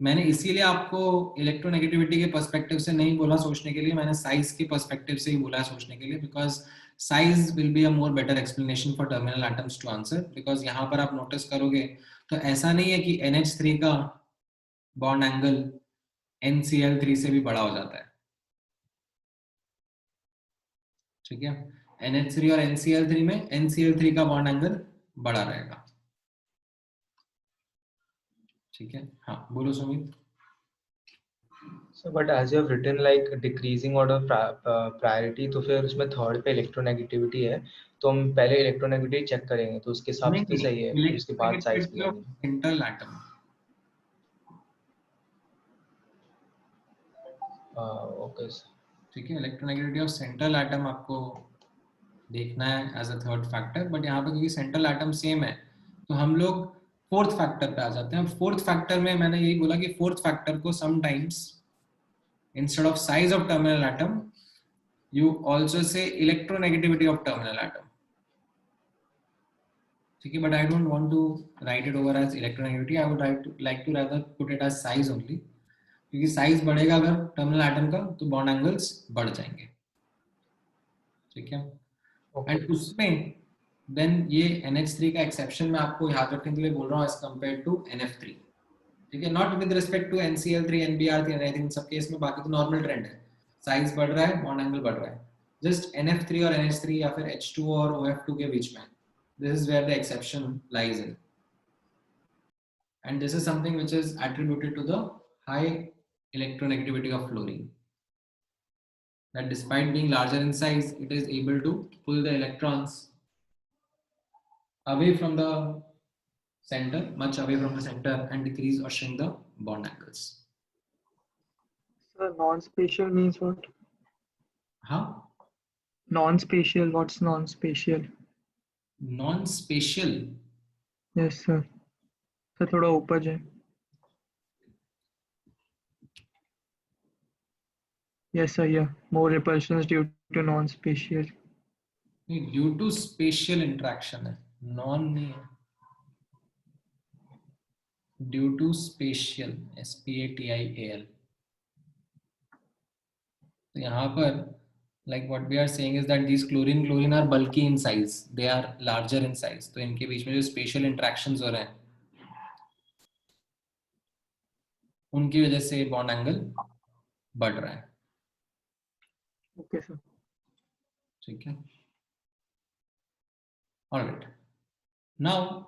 मैंने इसीलिए आपको इलेक्ट्रोनेगेटिविटी के पर्सपेक्टिव से नहीं बोला सोचने के लिए, मैंने साइज के पर्सपेक्टिव से ही बोला सोचने के लिए, because size will be a more better explanation for terminal atoms to answer. Because यहाँ पर आप नोटिस करोगे तो ऐसा नहीं है कि NH3 का बॉन्ड एंगल NCl3 से भी बड़ा हो जाता है, ठीक है। NH3 और NCl3 में NCl3 का बॉन्ड एंगल बड़ा रहेगा, ठीक है। हाँ बोलो Sumit. So, but as you have written like decreasing order priority, तो फिर उसमें थर्ड पे इलेक्ट्रोनेगेटिविटी है, तो हम पहले इलेक्ट्रोनेगेटिविटी चेक करेंगे, तो उसके हिसाब से तो सही है, फिर उसके बाद साइज पे जाएंगे। सेंट्रल एटम, ओके, ठीक है, इलेक्ट्रोनेगेटिविटी ऑफ सेंट्रल एटम आपको देखना है as a third factor, but यहाँ पे क्योंकि सेंट्रल एटम सेम है तो हम लोग फोर्थ फैक्टर पे आ जाते हैं। फोर्थ फैक्टर में मैंने यही बोला कि फोर्थ फैक्टर को sometimes instead of size of terminal atom you also say electronegativity of terminal atom, ठीक है, but I don't want to write it over as electronegativity, I would like to rather put it as size only, क्योंकि size बढ़ेगा अगर terminal atom का तो bond angles बढ़ जाएंगे, ठीक है। एंड उसमें देन ये NH3 का एक्सेप्शन मैं आपको याद रखने के लिए बोल रहा हूँ एज कंपेयर टू NF3, ठीक है, not with respect to NCl3 NBr3 anything, सब केस में बाकी तो नॉर्मल ट्रेंड है, साइज बढ़ रहा है बॉन्ड एंगल बढ़ रहा है, जस्ट NF3 और NH3 या फिर H2O और OF2 के बीच में, this is where the exception lies in, and this is something which is attributed to the high electronegativity of fluorine, that despite being larger in size, it is able to pull the electrons away from the center, much away from the center, and decrease or shrink the bond angles. Sir, non-spatial means what? Huh? Non-spatial, what's non-spatial? Non-spatial. Yes, sir. Sir, थोड़ा ऊपर जाए. Yes, sir. Yeah, more repulsions due to non-spatial. Due to spatial interaction है, non नहीं है. Due to spatial, SPATIAL. तो यहाँ पर like what we are saying is that these chlorine are bulky in size, they are larger in size, तो इनके बीच में जो स्पेशल इंटरेक्शंस हो रहे हैं उनकी वजह से बॉन्ड एंगल बढ़ रहा है. Okay, sir. ठीक है. ऑलराइट, नाउ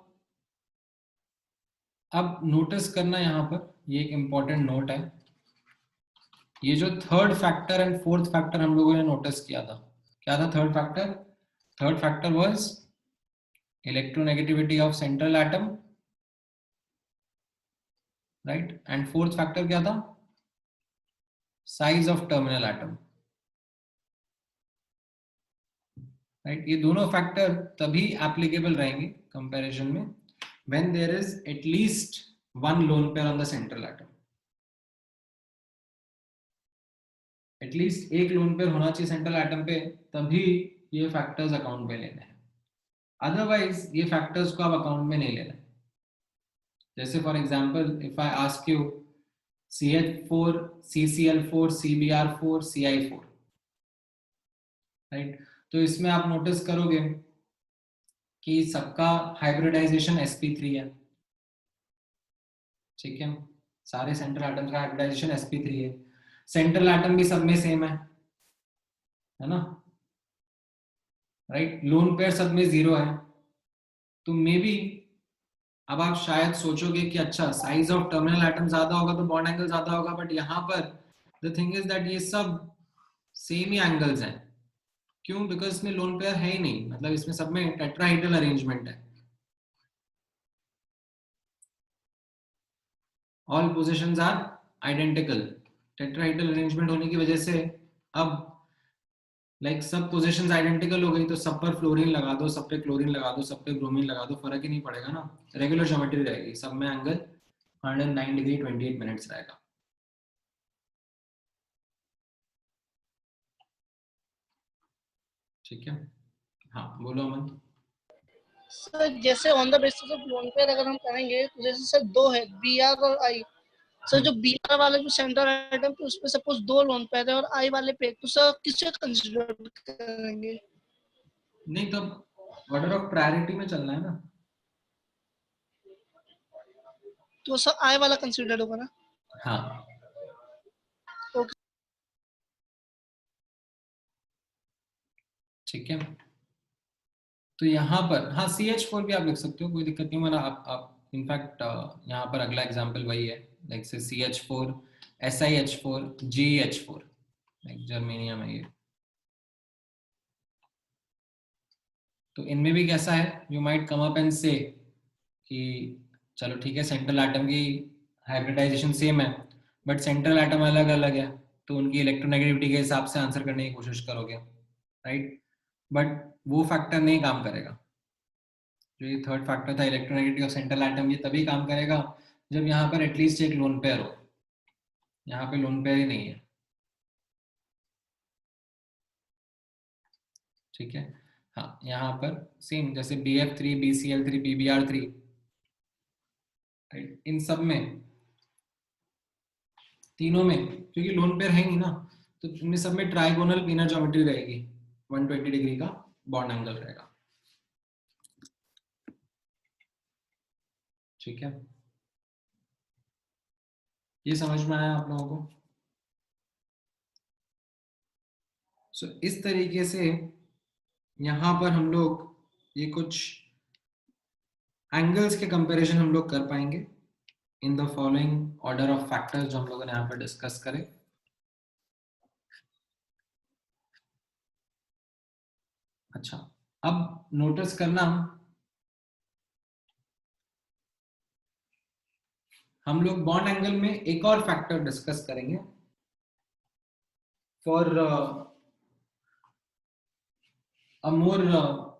अब नोटिस करना यहाँ पर, ये एक इंपॉर्टेंट नोट है, ये जो third factor and fourth factor हम लोगों ने नोटिस किया था, क्या था third factor? Third factor was electronegativity of central atom, right, and fourth factor क्या था? Size of terminal atom, right. ये दोनों फैक्टर तभी एप्लीकेबल रहेंगे कंपैरिजन में when there is at least one lone pair on the central atom. At least एक lone pair होना चाहिए सेंट्रल एटम पे, तभी ये फैक्टर्स अकाउंट में लेने हैं. अदरवाइज ये फैक्टर्स को आप अकाउंट में नहीं लेना. जैसे for example if I ask you CH4 CCl4 CBr4 CI4, right, तो इसमें आप नोटिस करोगे कि सबका हाइब्रिडाइजेशन sp3 है. ठीक है, सारे सेंट्रल एटम्स का हाइब्रिडाइजेशन sp3 है. सेंट्रल एटम भी सब में सेम है ना, राइट. लोन पेयर सब में 0 है. तो मे बी अब आप शायद सोचोगे कि अच्छा साइज ऑफ टर्मिनल एटम ज्यादा होगा तो बॉन्ड एंगल ज्यादा होगा, बट यहाँ पर द थिंग इज दैट ये सब सेम ही एंगल्स हैं. क्यों? बिकॉज इसमें लोन पेयर है ही नहीं, मतलब इसमें सब में टेट्राहेड्रल अरेंजमेंट है. All positions are identical. Tetrahedral arrangement होने की वजह से अब लाइक सब पोजीशंस आइडेंटिकल हो गई, तो सब पर फ्लोरीन लगा दो, सब पे क्लोरीन लगा दो, सब पे ब्रोमीन लगा दो, फर्क ही नहीं पड़ेगा ना. रेगुलर ज्योमेट्री रहेगी, सब में एंगल 109 डिग्री 28 मिनट्स रहेगा. ठीक है, हाँ बोलो अमन. सर जैसे on the basis of lone pair अगर हम करेंगे तो जैसे सर दो है Br और I. सर जो Br वाले जो सेंटर एटम पे उस पे सपोज 2 लोन पेयर है और I वाले पे, तो सर किसे कंसीडर करेंगे? नहीं, तो ऑर्डर ऑफ प्रायोरिटी में चलना है ना. तो सर I वाला कंसीडर होगा ना? हाँ, ओके. ठीक है. तो यहाँ पर हाँ CH4 भी आप लिख सकते हो, कोई दिक्कत नहीं. मैंने आप इनफैक्ट यहाँ पर अगला एग्जांपल वही है, लाइक से CH4 SiH4 GeH4, like germanium है ये. तो इनमें भी कैसा है, you might come up and से कि चलो ठीक है सेंट्रल एटम की हाइब्रिडाइजेशन सेम है, बट सेंट्रल एटम अलग अलग है, तो उनकी इलेक्ट्रोनेगेटिविटी के हिसाब से आंसर करने की कोशिश करोगे, राइट. बट वो फैक्टर नहीं काम करेगा. जो ये थर्ड फैक्टर था इलेक्ट्रोनेगेटिविटी ऑफ सेंट्रल एटम, ये तभी काम करेगा जब यहाँ पर एटलीस्ट एक लोन पेयर हो. यहाँ पे लोन पेयर ही नहीं है. ठीक है, हाँ यहाँ पर सेम जैसे BF3 BCl3 PBr3, राइट. इन सब में तीनों में क्योंकि लोन पेयर है नहीं ना, तो इनमें सब में ट्राइगोनल प्लेनर ज्योमेट्री रहेगी, 120 डिग्री का बॉन्ड एंगल रहेगा. ठीक है, ये समझ में आया आप लोगों को? सो इस तरीके से यहाँ पर हम लोग ये कुछ एंगल्स के कंपैरिजन हम लोग कर पाएंगे in the following order of factors जो हम लोगों ने यहाँ पर डिस्कस करें. अच्छा, अब नोटिस करना, हम लोग बॉन्ड एंगल में एक और फैक्टर डिस्कस करेंगे for a more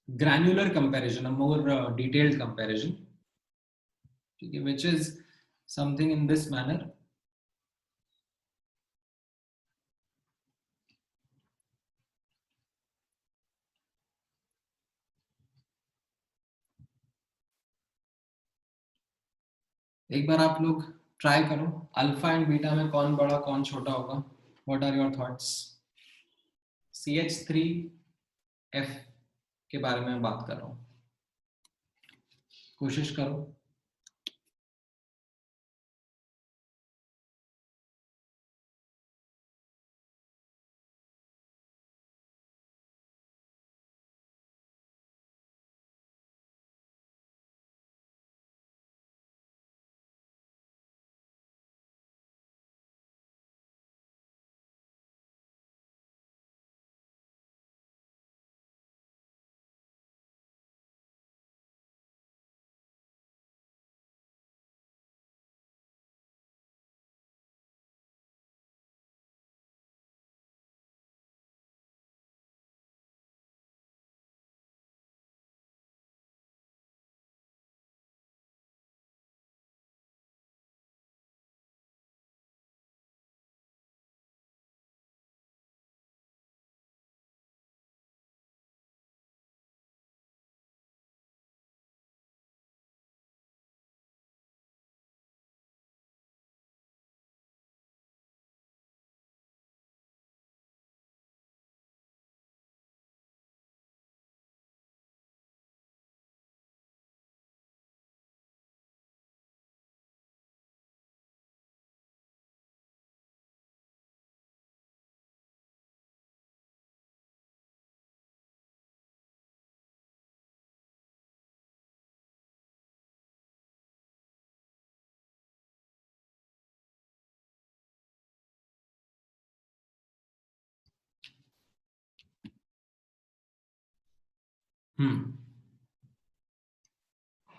granular comparison, a more detailed comparison, okay, which is something in this manner. एक बार आप लोग ट्राई करो, अल्फा एंड बीटा में कौन बड़ा कौन छोटा होगा. What are your thoughts? CH3F के बारे में मैं बात कर रहा हूँ, कोशिश करो।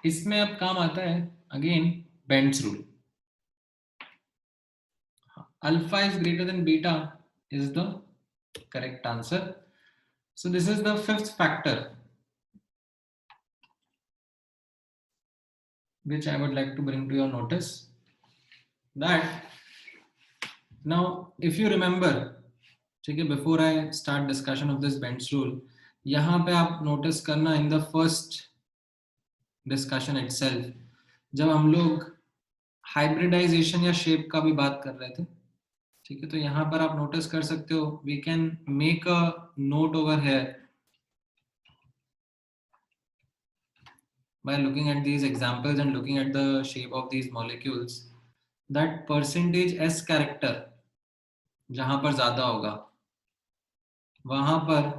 इसमें अब काम आता है again Bent's rule. Alpha is greater than beta is the correct answer. So this is the fifth factor which I would like to bring to your notice, that now if you remember, ठीक है, before I start discussion of this Bend's rule, यहाँ पे आप notice करना in the first discussion itself, जब हम लोग hybridization या shape का भी बात कर रहे थे, ठीक है, तो यहाँ पर आप notice कर सकते हो, we can make a note over here by looking at these examples and looking at the shape of these molecules, that percentage S character जहां पर ज्यादा होगा वहां पर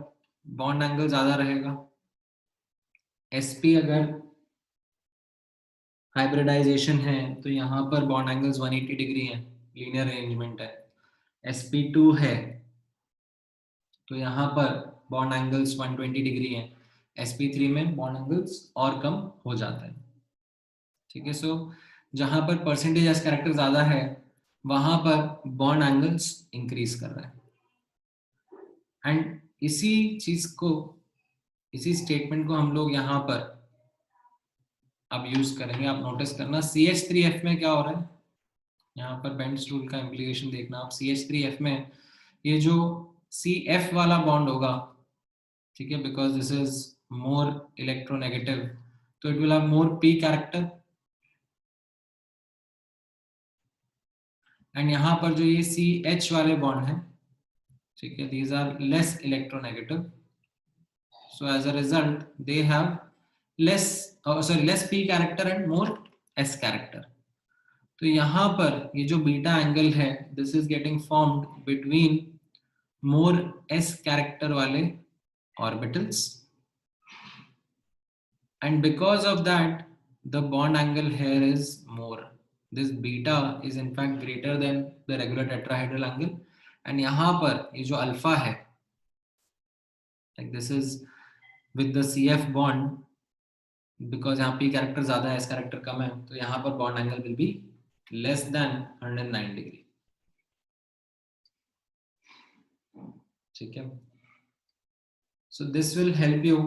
बॉन्ड एंगल ज्यादा रहेगा. sp अगर हाइब्रिडाइजेशन है तो यहाँ पर बॉन्ड एंगल्स 180 डिग्री हैं, लीनियर अरेंजमेंट है. sp2 है तो यहाँ पर बॉन्ड एंगल्स 120 डिग्री हैं. sp3 में बॉन्ड एंगल्स और कम हो जाते हैं. ठीक है, सो जहां पर परसेंटेज एस कैरेक्टर ज्यादा है वहां पर बॉन्ड एंगल्स इंक्रीज कर रहा है. एंड इसी चीज को, इसी स्टेटमेंट को हम लोग यहाँ पर अब यूज करेंगे. आप नोटिस करना CH3F में क्या हो रहा है, यहाँ पर बेंड्स रूल का इम्प्लीकेशन देखना आप. CH3F में ये जो CF वाला बॉन्ड होगा, ठीक है, because this is more electronegative, तो it will have more P character. And यहाँ पर जो ये CH वाले बॉन्ड हैं, ठीक है, these are less electronegative, so as a result they have less P character and more S character. तो यहाँ पर ये जो बीटा एंगल है, this is getting formed between more S character वाले orbitals, and because of that the bond angle here is more. This beta is in fact greater than the regular tetrahedral angle. And यहाँ पर ये जो alpha है, like this is with the CF bond, because यहाँ P character ज्यादा है, S character कम है, तो यहाँ पर bond angle will be less than 109 degree. ठीक है, so this will help you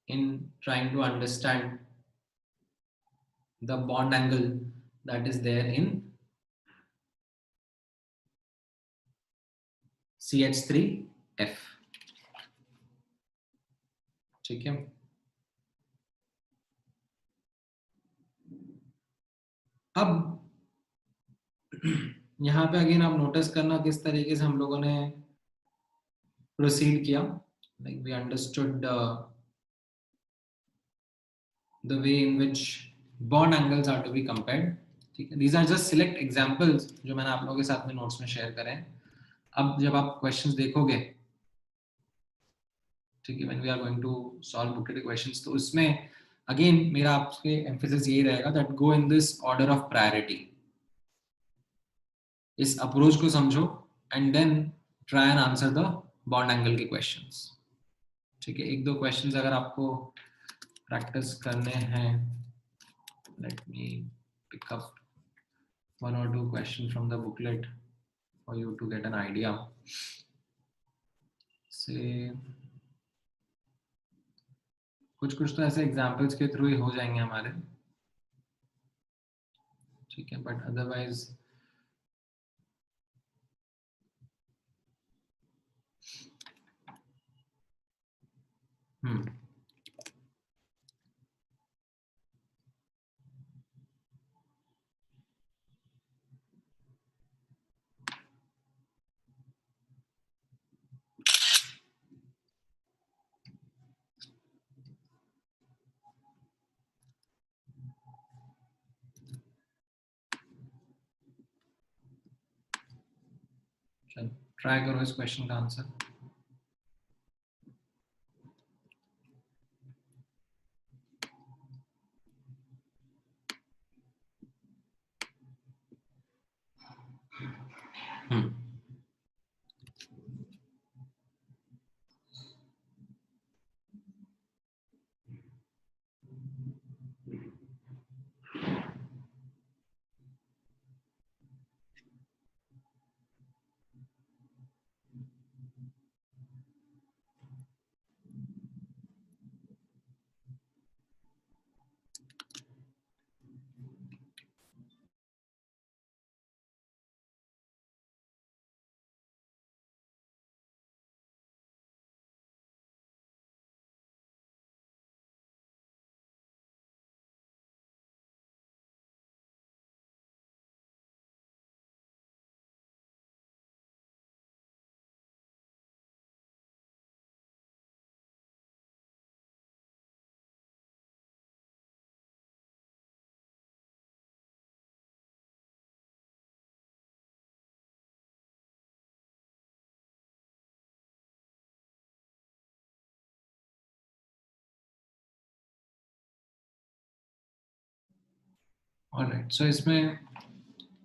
in trying to understand the bond angle that is there in CH3F. ठीक है, अब यहाँ पे अगेन आप नोटिस करना किस तरीके से हम लोगों ने प्रोसीड किया, like we understood the way in which bond angles are to be compared. ठीक है, these are just select examples जो मैंने आप लोगों के साथ में नोट्स में शेयर करे हैं. अब जब आप क्वेश्चंस देखोगे, ठीक है, when we are going to solve booklet questions, तो उसमें अगेन मेरा आपके एम्फेसिस यही रहेगा that go in this order of priority. इस अप्रोच को समझो and then try and answer the bond angle के questions. ठीक है, एक दो क्वेश्चंस अगर आपको प्रैक्टिस करने हैं, let me pick up one or two questions from the booklet for you to get an idea. Say कुछ तो ऐसे एग्जांपल्स के थ्रू ही हो जाएंगे हमारे, ठीक है, बट अदरवाइज ट्राई करो इस क्वेश्चन का आंसर. ऑलराइट, सो इसमें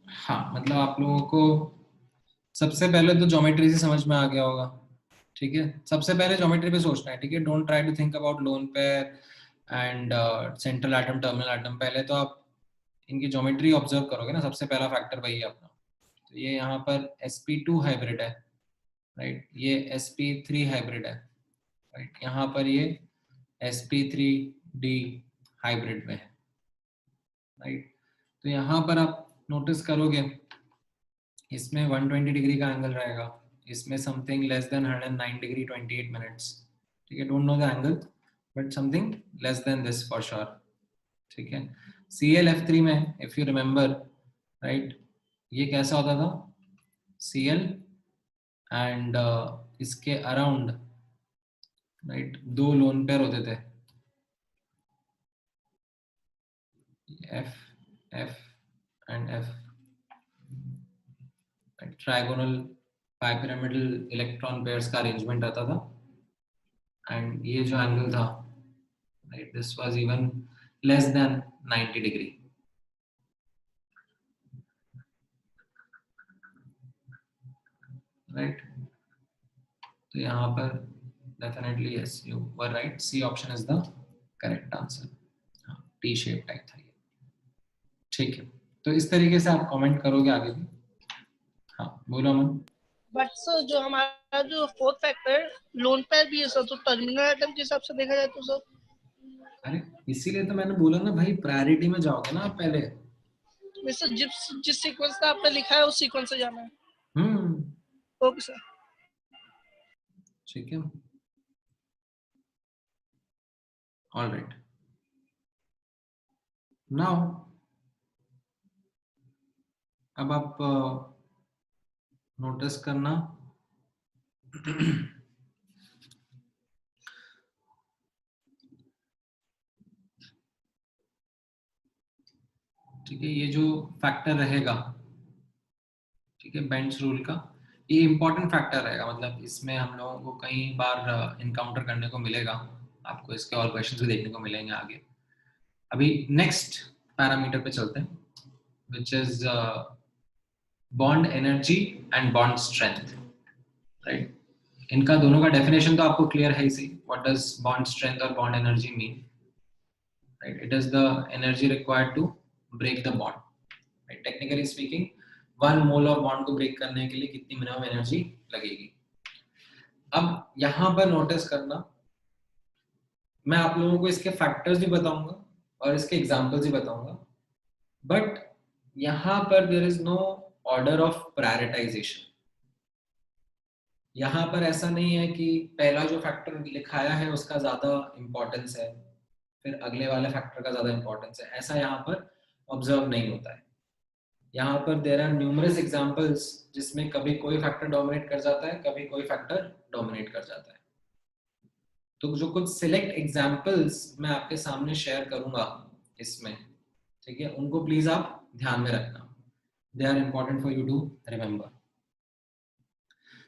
हाँ, मतलब आप लोगों को सबसे पहले तो ज्योमेट्री से समझ में आ गया होगा, ठीक है. सबसे पहले ज्योमेट्री पे सोचना है, ठीक है. Don't try to think about lone pair and central atom, terminal atom. पहले तो आप इनकी ज्योमेट्री ऑब्जर्व करोगे ना, सबसे पहला फैक्टर वही है अपना. तो ये यहाँ पर sp2 हाइब्रिड है, राइट. ये sp3 हाइब्रिड है, राइट. यहाँ पर ये sp3d हाइब्रिड में है, राइट. तो यहाँ पर आप नोटिस करोगे इसमें 120 डिग्री का एंगल रहेगा, इसमें something less than 109 degree 28 minutes, ठीक है. Don't know the angle but something less than this for sure, ठीक है. ClF3 में इफ यू रिमेंबर, राइट, ये कैसा होता था, Cl एंड इसके अराउंड, राइट, दो लोन पेयर होते थे, F F and F, trigonal bipyramidal electron pairs का अरेंजमेंट रहता था. एंड ये जो एंगल था, right, this was even less than 90 degree, right. तो यहाँ पर definitely yes, you were right, C option is the correct answer. T shape type था ये, ठीक है. तो इस तरीके से आप कमेंट करोगे आगे भी. हाँ बोलो मन. बट सर जो हमारा जो फोर्थ फैक्टर लोन पेयर भी है सर, तो टर्मिनल एटम के हिसाब से देखा जाए तो सर. अरे इसीलिए तो मैंने बोला ना भाई, प्रायोरिटी में जाओगे ना आप पहले. सर जिस सीक्वेंस का आपने लिखा है उस सीक्वेंस से जाना है. ओके सर, ठीक है. ऑलराइट, नाउ अब आप नोटिस करना ठीक है, ये जो फैक्टर रहेगा, ठीक है, बेंट्स रूल का, ये इंपॉर्टेंट फैक्टर रहेगा, मतलब इसमें हम लोगों को कई बार इनकाउंटर करने को मिलेगा, आपको इसके और क्वेश्चंस भी देखने को मिलेंगे आगे। अभी नेक्स्ट पैरामीटर पे चलते हैं, which is bond energy and bond strength, right. इनका दोनों का डेफिनेशन तो आपको क्लियर है ही, व्हाट डज बॉन्ड स्ट्रेंथ और bond energy mean, right. It is the energy required to break the bond, right. Technically speaking 1 mole of bond को break करने के लिए कितनी मिनिमम एनर्जी लगेगी। अब यहां पर नोटिस करना, मैं आप लोगों को इसके फैक्टर्स भी बताऊंगा और इसके एग्जांपल्स भी बताऊंगा, बट यहां पर there is no order of prioritization. यहां पर ऐसा नहीं है कि पहला जो फैक्टर लिखाया है उसका ज्यादा इंपॉर्टेंस है, फिर अगले वाले फैक्टर का ज्यादा इंपॉर्टेंस है, ऐसा यहाँ पर ऑब्जर्व नहीं होता है। यहाँ पर देयर आर न्यूमरस एग्जांपल्स जिसमें कभी कोई फैक्टर डोमिनेट कर जाता है, कभी कोई फैक्टर डोमिनेट कर जाता है। तो जो कुछ सिलेक्ट एग्जांपल्स मैं आपके सामने शेयर करूंगा इसमें, ठीक है, उनको प्लीज आप ध्यान में रखना, they are important for you to remember.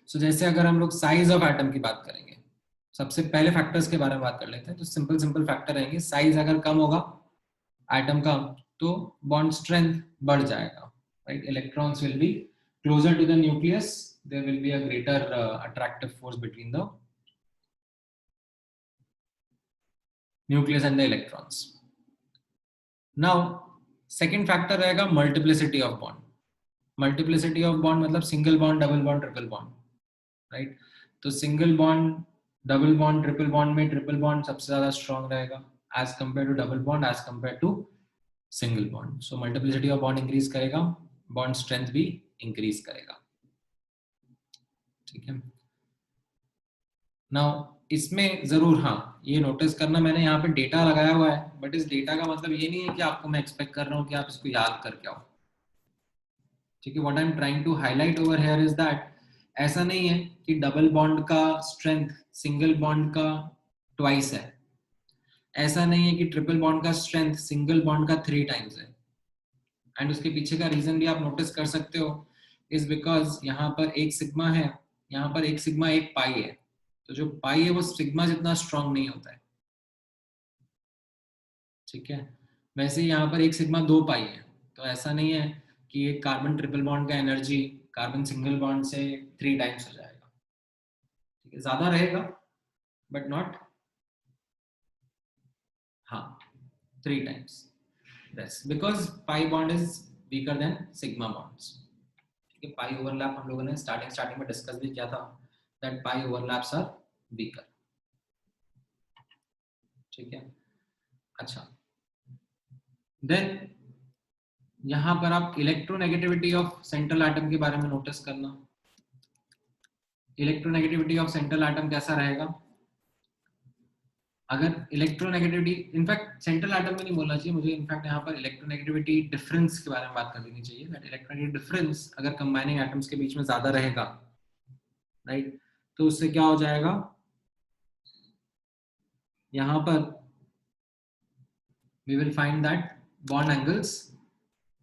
So जैसे अगर हम लोग साइज ऑफ एटम की बात करेंगे, सबसे पहले फैक्टर्स के बारे में बात कर लेते हैं। तो सिंपल फैक्टर रहेंगे, साइज अगर कम होगा एटम का तो बॉन्ड स्ट्रेंथ बढ़ जाएगा, right. Electrons will be closer to the nucleus, there will be a greater attractive force between the nucleus and the electrons. Now second factor रहेगा multiplicity of bond. Multiplicity of bond मतलब single bond, double bond, triple bond, right. तो single bond, double bond, triple bond में triple bond सबसे ज्यादा strong रहेगा as compare to double bond, as compare to single bond. So multiplicity of bond increase करेगा, bond strength भी increase करेगा, ठीक है। नाउ इसमें जरूर हाँ ये नोटिस करना, मैंने यहाँ पे डेटा लगाया हुआ है, बट इस डेटा का मतलब ये नहीं है कि आपको मैं एक्सपेक्ट कर रहा हूँ कि आप इसको याद करके आओ, ठीक है। What I am trying to highlight over here is that ऐसा नहीं है कि डबल बॉन्ड का स्ट्रेंथ सिंगल बॉन्ड का ट्वाइस है, ऐसा नहीं है कि ट्रिपल बॉन्ड का स्ट्रेंथ सिंगल बॉन्ड का 3 टाइम्स है। एंड उसके पीछे का रीजन भी आप नोटिस कर सकते हो, इज बिकॉज यहाँ पर एक सिग्मा है, यहाँ पर एक सिग्मा एक पाई है, तो जो पाई है वो सिग्मा जितना स्ट्रॉन्ग नहीं होता है, ठीक है। वैसे ही यहाँ पर एक सिग्मा 2 पाई है, तो ऐसा नहीं है कि एक कार्बन ट्रिपल बॉन्ड का एनर्जी कार्बन सिंगल बॉन्ड से 3 टाइम्स हो जाएगा, ठीक है, ज्यादा रहेगा बट नॉट हाँ 3 टाइम्स, बस because pi bond is weaker then sigma bonds, ठीक है। पाई ओवरलैप हम लोगों ने स्टार्टिंग में डिस्कस भी किया था, that pi overlaps are weaker, ठीक है। अच्छा, देन यहां पर आप इलेक्ट्रोनेगेटिविटी ऑफ सेंट्रल एटम के बारे में नोटिस करना। इलेक्ट्रोनेगेटिविटी ऑफ सेंट्रल एटम कैसा रहेगा, अगर इलेक्ट्रोनेगेटिविटी, इनफैक्ट सेंट्रल एटम में नहीं बोलना चाहिए मुझे, इनफैक्ट यहाँ पर इलेक्ट्रोनेगेटिविटी डिफरेंस के बारे में बात कर देनी चाहिए, दैट इलेक्ट्रोनेगेटिव डिफरेंस अगर कंबाइनिंग एटम्स के बीच में ज्यादा रहेगा, राइट, तो उससे क्या हो जाएगा, यहाँ पर we will find that bond angles,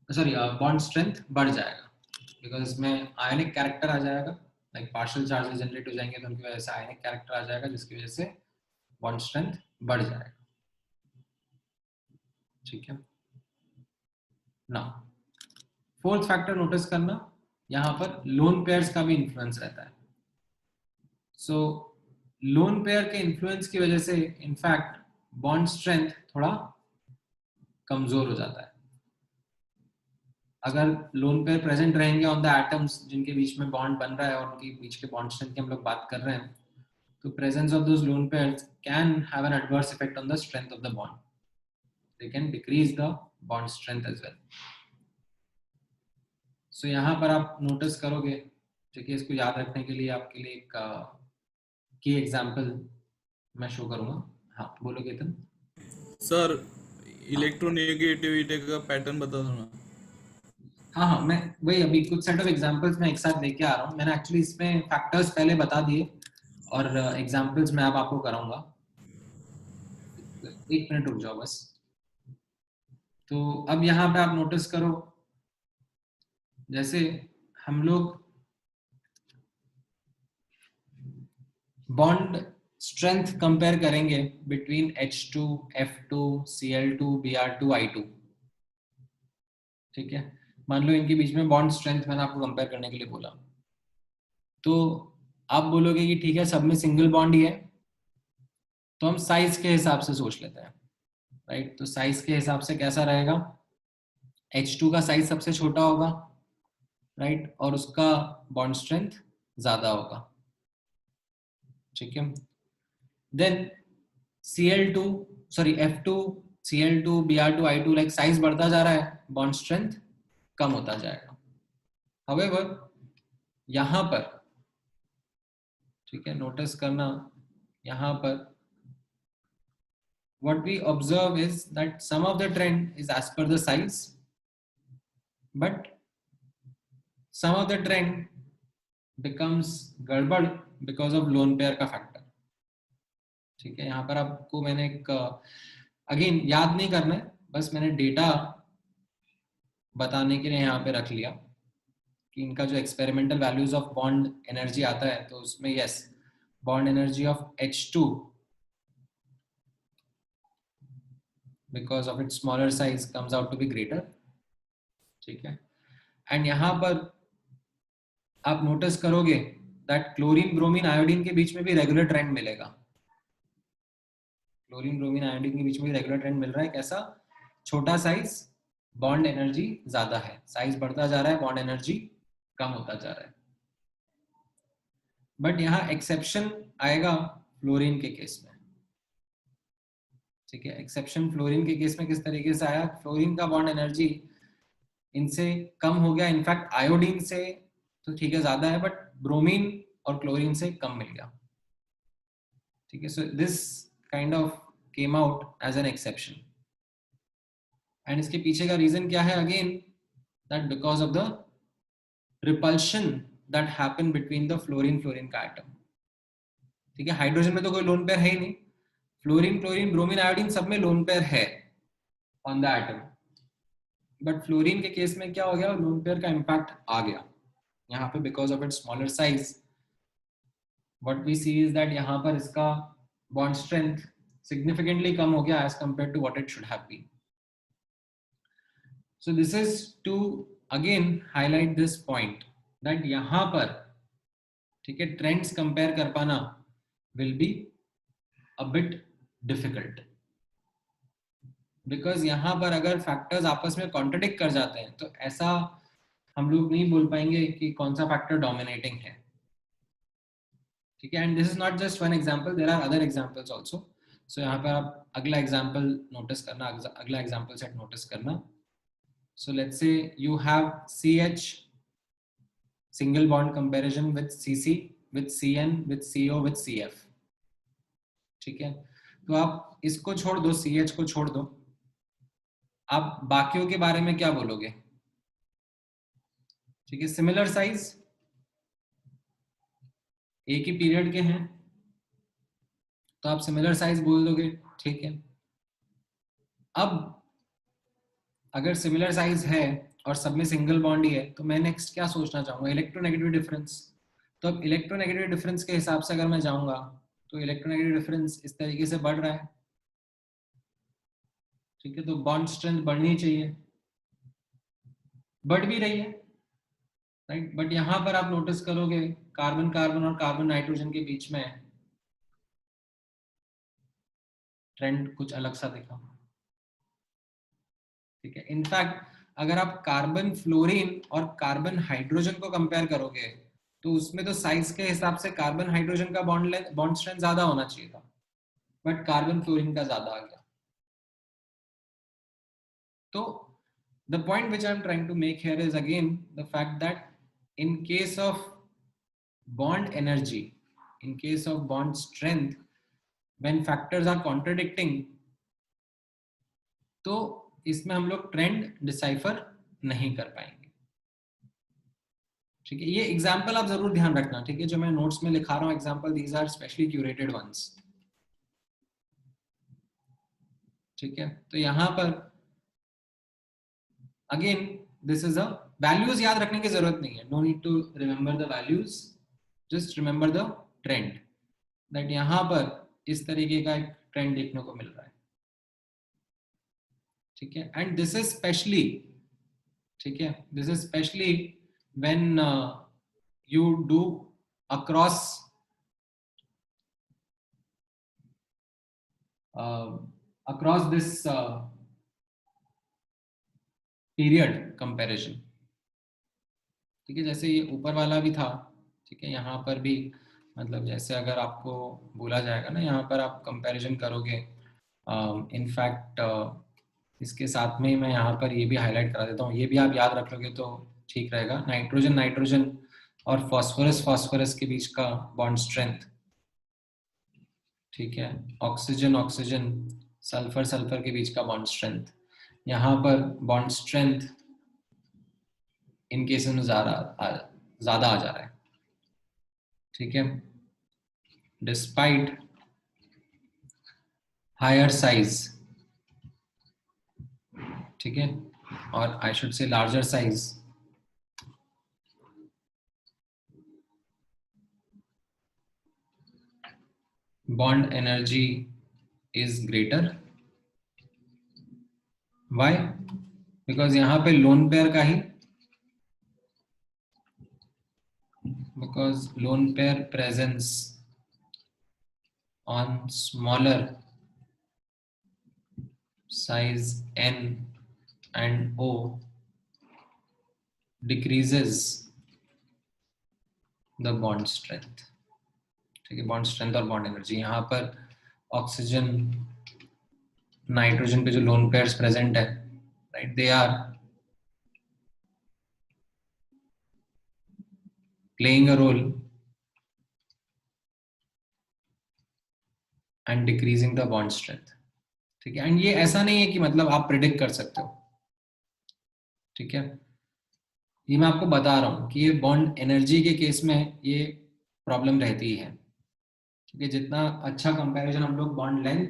sorry bond strength बढ़ जाएगा, बिकॉज इसमें आयनिक कैरेक्टर आ जाएगा, लाइक पार्शियल चार्जेस जनरेट हो जाएंगे, तो उनकी वजह से आयनिक कैरेक्टर आ जाएगा, जिसकी वजह से बॉन्ड स्ट्रेंथ बढ़ जाएगा, ठीक है ना। फोर्थ फैक्टर नोटिस करना, यहाँ पर लोन पेयर्स का भी इन्फ्लुएंस रहता है। सो लोन पेयर के इन्फ्लुएंस की वजह से इनफैक्ट बॉन्ड स्ट्रेंथ थोड़ा कमजोर हो जाता है। अगर लोन पेयर प्रेजेंट रहेंगे ऑन द एटम्स जिनके बीच में बॉन्ड बन रहा है और उनके बीच के बॉन्ड स्ट्रेंथ की हम लोग बात कर रहे हैं, तो presence of those lone pairs can have an adverse effect on the strength of the bond. They can decrease the bond strength as well. So यहाँ पर आप नोटिस करोगे, ठीक है, इसको याद रखने के लिए आपके लिए एक की एग्जांपल मैं शो करूंगा। हाँ बोलो केतन। सर इलेक्ट्रोनेगेटिविटी का पैटर्न बता दो ना। हाँ मैं वही अभी कुछ सेट ऑफ एग्जांपल्स मैं एक साथ लेके आ रहा हूँ। मैंने एक्चुअली इसमें फैक्टर्स पहले बता दिए और एग्जांपल्स मैं अब आपको कराऊंगा। 1 मिनट रुक जाओ बस। तो अब यहाँ पे आप नोटिस करो, जैसे हम लोग बॉन्ड स्ट्रेंथ कंपेयर करेंगे between H2, F2, Cl2, Br2, I2, ठीक है। मान लो इनके बीच में बॉन्ड स्ट्रेंथ मैंने आपको कंपेयर करने के लिए बोला, तो आप बोलोगे कि ठीक है सब में सिंगल बॉन्ड ही है, तो हम साइज के हिसाब से सोच लेते हैं, राइट। तो साइज के हिसाब से कैसा रहेगा, H2 का साइज सबसे छोटा होगा, राइट, और उसका बॉन्ड स्ट्रेंथ ज्यादा होगा, ठीक है। Then Cl2, sorry F2, Cl2, Br2, I2, like size बढ़ता जा रहा है, बॉन्ड स्ट्रेंथ कम होता जाएगा। However, यहां पर, ठीक है, नोटिस करना, यहां पर what we observe is that some of the trend is as per the size, but some of the trend becomes गड़बड़ because of lone pair का factor, ठीक है। यहाँ पर आपको मैंने एक अगेन याद नहीं करना है, बस मैंने डेटा बताने के लिए यहाँ पे रख लिया कि इनका जो experimental values of bond energy आता है, तो उसमें yes, bond energy of H2 because of its smaller size comes out to be greater, ठीक है। एंड यहाँ पर आप नोटिस करोगे दैट क्लोरीन ब्रोमीन आयोडीन के बीच में भी रेगुलर ट्रेंड मिलेगा। क्लोरीन ब्रोमीन आयोडीन के बीच में भी रेगुलर ट्रेंड मिल रहा है, कैसा, छोटा साइज, बॉन्ड एनर्जी ज्यादा है, साइज बढ़ता जा रहा है, बॉन्ड एनर्जी कम होता जा रहा है। बट यहाँ एक्सेप्शन आएगा फ्लोरीन के केस में, ठीक है। एक्सेप्शन फ्लोरीन के केस में किस तरीके से आया, फ्लोरीन का बॉन्ड एनर्जी इनसे कम हो गया, इनफैक्ट आयोडीन से तो ठीक है ज्यादा है, बट ब्रोमीन और क्लोरीन से कम मिल गया, ठीक है। So this kind of came out as an exception, and इसके पीछे का रीजन क्या है, again that because of the repulsion that happen between the fluorine का एटम, ठीक है। हाइड्रोजन में तो कोई लोन पेयर है ही नहीं, फ्लोरीन, क्लोरीन, ब्रोमीन, आयोडीन सब में लोन पेयर है on the atom, but fluorine के केस में क्या हो गया, लोन पेयर का इंपैक्ट आ गया यहाँ पे because of its smaller size. What we see is that यहाँ पर इसका बॉन्ड स्ट्रेंथ सिग्निफिकेंटली कम हो गया as compare to what it should have been. So this is to again highlight this point that यहाँ पर, ठीक है, ट्रेंड्स कंपेयर कर पाना will be a bit difficult, because यहाँ पर अगर फैक्टर्स आपस में कॉन्ट्रडिक्ट कर जाते हैं तो ऐसा हम लोग नहीं बोल पाएंगे कि कौन सा फैक्टर डोमिनेटिंग है, ठीक है। And this is not just one example, there are other examples also. So यहाँ पर आप अगला एग्जांपल नोटिस करना, अगला एग्जांपल सेट नोटिस करना। So let's say you have CH single bond comparison with CC with CN with CO with CF, ठीक है। तो आप इसको छोड़ दो, CH को छोड़ दो, आप बाकियों के बारे में क्या बोलोगे, ठीक है। सिमिलर साइज, एक ही पीरियड के हैं, तो आप सिमिलर साइज बोल दोगे, ठीक है। अब अगर सिमिलर साइज है और सब में सिंगल बॉन्ड ही है, तो मैं नेक्स्ट क्या सोचना चाहूंगा, इलेक्ट्रोनेगेटिव डिफरेंस। तो अब इलेक्ट्रोनेगेटिव डिफरेंस के हिसाब से अगर मैं जाऊंगा, तो इलेक्ट्रोनेगेटिव डिफरेंस इस तरीके से बढ़ रहा है, ठीक है। तो बॉन्ड स्ट्रेंथ बढ़नी चाहिए, बढ़ भी रही है, राइट। बट यहां पर आप नोटिस करोगे कार्बन कार्बन और कार्बन नाइट्रोजन के बीच में ट्रेंड कुछ अलग सा दिखा, ठीक है। इनफैक्ट अगर आप कार्बन फ्लोरीन और कार्बन हाइड्रोजन को कंपेयर करोगे, तो उसमें तो साइज के हिसाब से कार्बन हाइड्रोजन का बॉन्ड स्ट्रेंथ ज्यादा होना चाहिए था, बट कार्बन फ्लोरीन का ज्यादा आ गया। तो the point which I'm trying to make here is again the fact that in case of bond energy, in case of bond strength, when factors are contradicting, तो इसमें हम लोग ट्रेंड डिसाइफर नहीं कर पाएंगे, ठीक है। ये एग्जांपल आप जरूर ध्यान रखना, ठीक है, जो मैं नोट्स में लिखा रहा हूँ example, these are specially curated ones, ठीक है। तो यहाँ पर again this is a values याद रखने की जरूरत नहीं है, no need to remember the values, just remember the trend that यहाँ पर इस तरीके का एक ट्रेंड देखने को मिल रहा है, ठीक है। एंड दिस इज स्पेशली, ठीक है, this is specially when you do across this period comparison, ठीक है। जैसे ये ऊपर वाला भी था, ठीक है, यहाँ पर भी मतलब जैसे अगर आपको बोला जाएगा ना, यहाँ पर आप कंपैरिजन करोगे, इनफैक्ट इसके साथ में मैं यहाँ पर ये भी हाईलाइट करा देता हूँ, ये भी आप याद रख लोगे तो ठीक रहेगा। नाइट्रोजन नाइट्रोजन और फास्फोरस फास्फोरस के बीच का बॉन्ड स्ट्रेंथ, ठीक है, ऑक्सीजन ऑक्सीजन सल्फर सल्फर के बीच का बॉन्ड स्ट्रेंथ, यहाँ पर बॉन्ड स्ट्रेंथ इन केसेस में ज्यादा आ जा रहा है, ठीक है, डिस्पाइट हायर साइज, ठीक है, और I should say larger size, bond energy is greater. Why? Because यहाँ पे lone pair का ही, because lone pair presence on smaller size N and O decreases the bond strength, ठीक है, बॉन्ड स्ट्रेंथ और bond energy. यहाँ पर oxygen nitrogen पे जो लोन पेयर्स प्रेजेंट है, right, they are playing a role and decreasing the bond strength, ठीक है। एंड ये ऐसा नहीं है कि मतलब आप प्रिडिक्ट कर सकते हो, ठीक है, ये मैं आपको बता रहा हूँ कि ये बॉन्ड एनर्जी के केस में ये प्रॉब्लम रहती है, ठीक है। जितना अच्छा कंपैरिजन हम लोग बॉन्ड लेंथ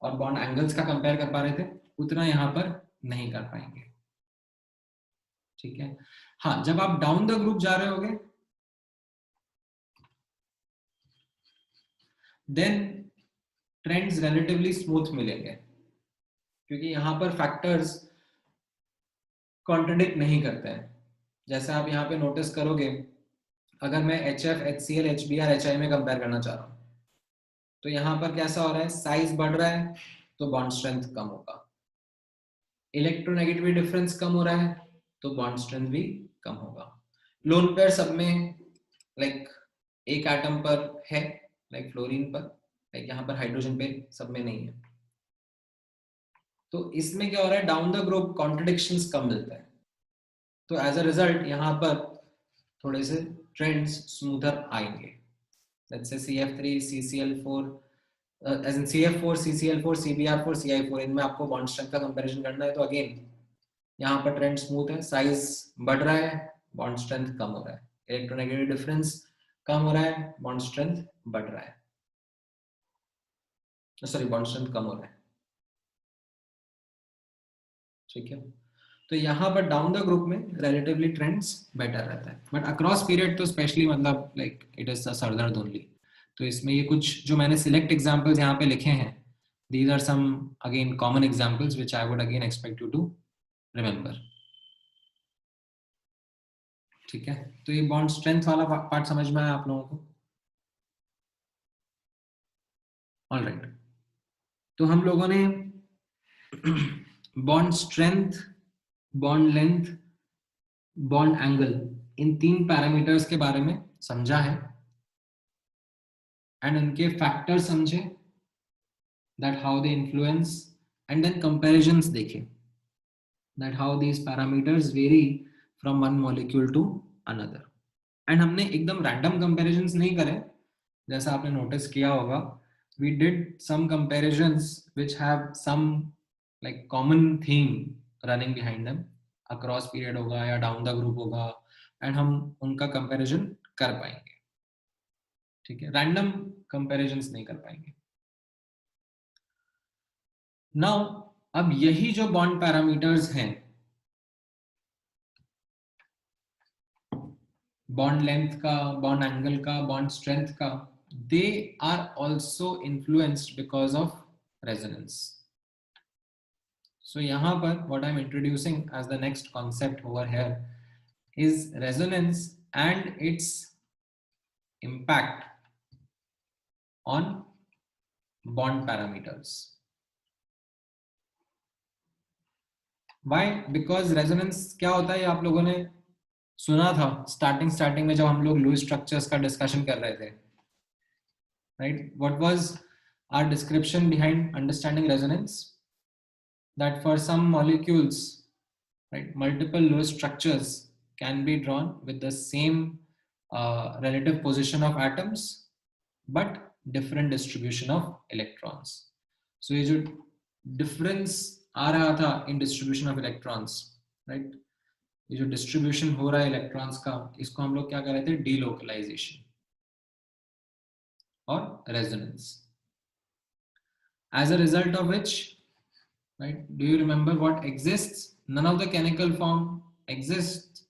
और बॉन्ड एंगल्स का कंपेयर कर पा रहे थे, उतना यहाँ पर नहीं कर पाएंगे, ठीक है। हाँ, जब आप डाउन द ग्रुप जा रहे होगे, देन ट्रेंड्स रिलेटिवली स्मूथ मिलेंगे, क्योंकि यहाँ पर फैक्टर्स कॉन्ट्रडिक्ट नहीं करते हैं। जैसे आप यहाँ पे नोटिस करोगे, अगर मैं HF, HCl, HBr, HI में कंपेयर करना चाह रहा हूँ, तो यहाँ पर कैसा हो रहा है, साइज बढ़ रहा है तो बॉन्ड स्ट्रेंथ कम होगा, इलेक्ट्रोनेगेटिविटी डिफरेंस कम हो रहा है तो बॉन्ड स्ट्रेंथ भी कम होगा। लोन पेयर सब में लाइक एक एटम पर है, लाइक फ्लोरीन पर, लाइक यहाँ पर हाइड्रोजन पे सब में नहीं है, तो इसमें क्या हो रहा है, डाउन द ग्रुप कॉन्ट्रडिक्शंस कम मिलता है, तो एज अ रिजल्ट यहाँ पर थोड़े से ट्रेंड्स स्मूथर आएंगे। Let's say CF3, CCl4, as in CF4, CCl4, CBr4, CI4, इनमें आपको बॉन्ड स्ट्रेंथ का कंपैरिजन करना है, तो अगेन यहाँ पर ट्रेंड स्मूथ है, साइज बढ़ रहा है, बॉन्ड स्ट्रेंथ कम हो रहा है, इलेक्ट्रोनेगेटिव डिफरेंस कम हो रहा है, बॉन्ड स्ट्रेंथ बढ़ रहा है, सॉरी बॉन्ड स्ट्रेंथ कम हो रहा है, ठीक है। तो यहाँ पर डाउन द ग्रुप में रिलेटिवली ट्रेंड्स बेटर रहता है, बट अक्रॉस पीरियड तो स्पेशली मतलब लाइक इट इज सरदर्द ओनली। तो इसमें ये कुछ जो मैंने सिलेक्ट एग्जांपल्स यहाँ पे लिखे हैं, these are some again common examples which I would again expect you to remember, ठीक है। तो ये बॉन्ड स्ट्रेंथ वाला पार्ट समझ में आया आप लोगों को? ऑलराइट, तो हम लोगों ने bond strength, bond length, bond angle, इन 3 पैरामीटर्स के बारे में समझा है एंड उनके फैक्टर्स समझे, that how they influence, and then comparisons देखे, that how these parameters vary from one molecule to another. And हमने एकदम रैंडम कंपैरिजंस नहीं करे, जैसा आपने नोटिस किया होगा, we did some comparisons which have some like common theme running behind them, across period होगा या down the group होगा, and हम उनका comparison कर पाएंगे, ठीक है, random comparisons नहीं कर पाएंगे। Now अब यही जो bond parameters हैं, बॉन्ड लेंथ का, बॉन्ड एंगल का, बॉन्ड स्ट्रेंथ का, they are also influenced because of resonance. So यहाँ पर what I'm introducing as the next concept over here is resonance and its impact on bond parameters. Why? Because resonance क्या होता है, आप लोगों ने सुना था स्टार्टिंग में जब हम लोग लुईस स्ट्रक्चर्स का डिस्कशन कर रहे थे, right? What was our description behind understanding resonance? That for some molecules, right, multiple Lewis structures can be drawn with the same relative position of atoms but different distribution of electrons. So ये जो difference आ रहा था in distribution of electrons, right, ये जो distribution हो रहा है electrons का, इसको हम लोग क्या कर रहे थे, delocalization और resonance. As a result of which, right, do you remember what exists? None of the chemical form exists.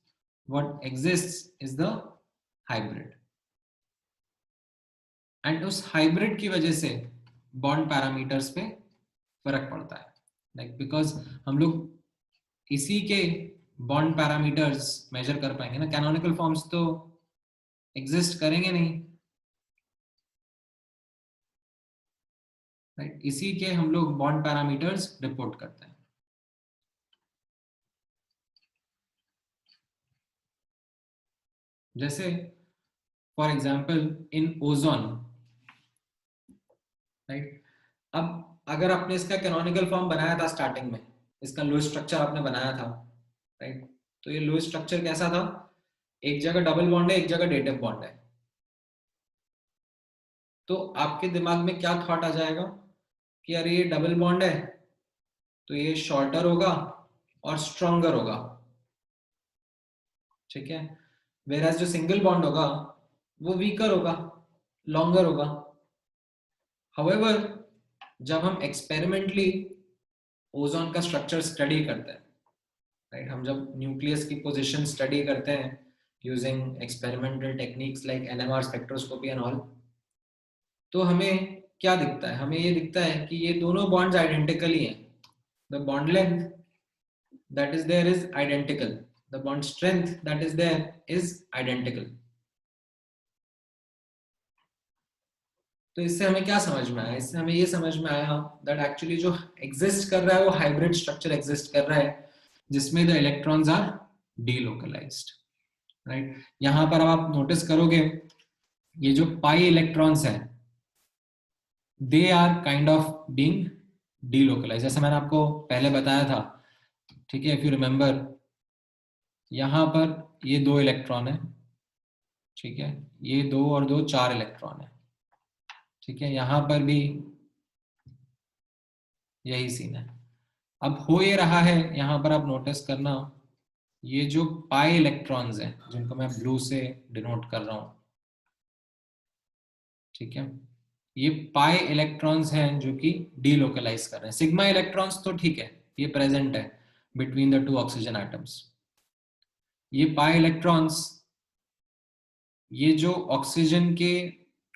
What exists is the hybrid. And उस hybrid की वजह से bond parameters पे फर्क पड़ता है. Like because हम लोग इसी के bond parameters measure कर पाएंगे ना, canonical forms तो exist करेंगे नहीं, right? इसी के हम लोग bond parameters report करते हैं. जैसे for example in ozone, right. अब अगर आपने इसका कैनोनिकल फॉर्म बनाया था स्टार्टिंग में, इसका लुईस स्ट्रक्चर आपने बनाया था, राइट, तो ये लुईस स्ट्रक्चर कैसा था, एक जगह डबल बॉन्ड है, एक जगह डेटिव बॉन्ड है. तो आपके दिमाग में क्या थॉट आ जाएगा कि अरे ये डबल बॉन्ड है तो ये शॉर्टर होगा और स्ट्रॉन्गर होगा, ठीक है. Whereas जो सिंगल बॉन्ड होगा वो वीकर होगा, लॉन्गर होगा. However, जब हम एक्सपेरिमेंटली ओजोन का स्ट्रक्चर स्टडी करते हैं, राइट, हम जब न्यूक्लियस की पोजीशन स्टडी करते हैं using experimental techniques like NMR spectroscopy and all, तो हमें क्या दिखता है, हमें ये दिखता है कि ये दोनों बॉन्ड्स आइडेंटिकली हैं. The bond length that is there is identical, the bond strength that is there is identical. तो इससे हमें क्या समझ में आया, इससे हमें ये समझ में आया that actually जो exist कर रहा है वो hybrid structure exist कर रहा है जिसमें the electrons are delocalized, right. यहाँ पर अब आप नोटिस करोगे ये जो pi electrons हैं they are kind of being delocalized, जैसे मैंने आपको पहले बताया था, ठीक है. if you remember, यहाँ पर ये 2 इलेक्ट्रॉन है, ठीक है, ये 2 और 2 4 इलेक्ट्रॉन है, ठीक है. यहाँ पर भी यही सीन है. अब हो ये रहा है, यहाँ पर आप नोटिस करना, ये जो पाई इलेक्ट्रॉन्स हैं जिनको मैं ब्लू से डिनोट कर रहा हूँ, ठीक है, ये पाई इलेक्ट्रॉन्स हैं जो कि डीलोकलाइज कर रहे हैं. सिग्मा इलेक्ट्रॉन्स तो ठीक है, ये प्रेजेंट है बिटवीन द 2 ऑक्सीजन एटम्स. ये पाई इलेक्ट्रॉन्स, ये जो ऑक्सीजन के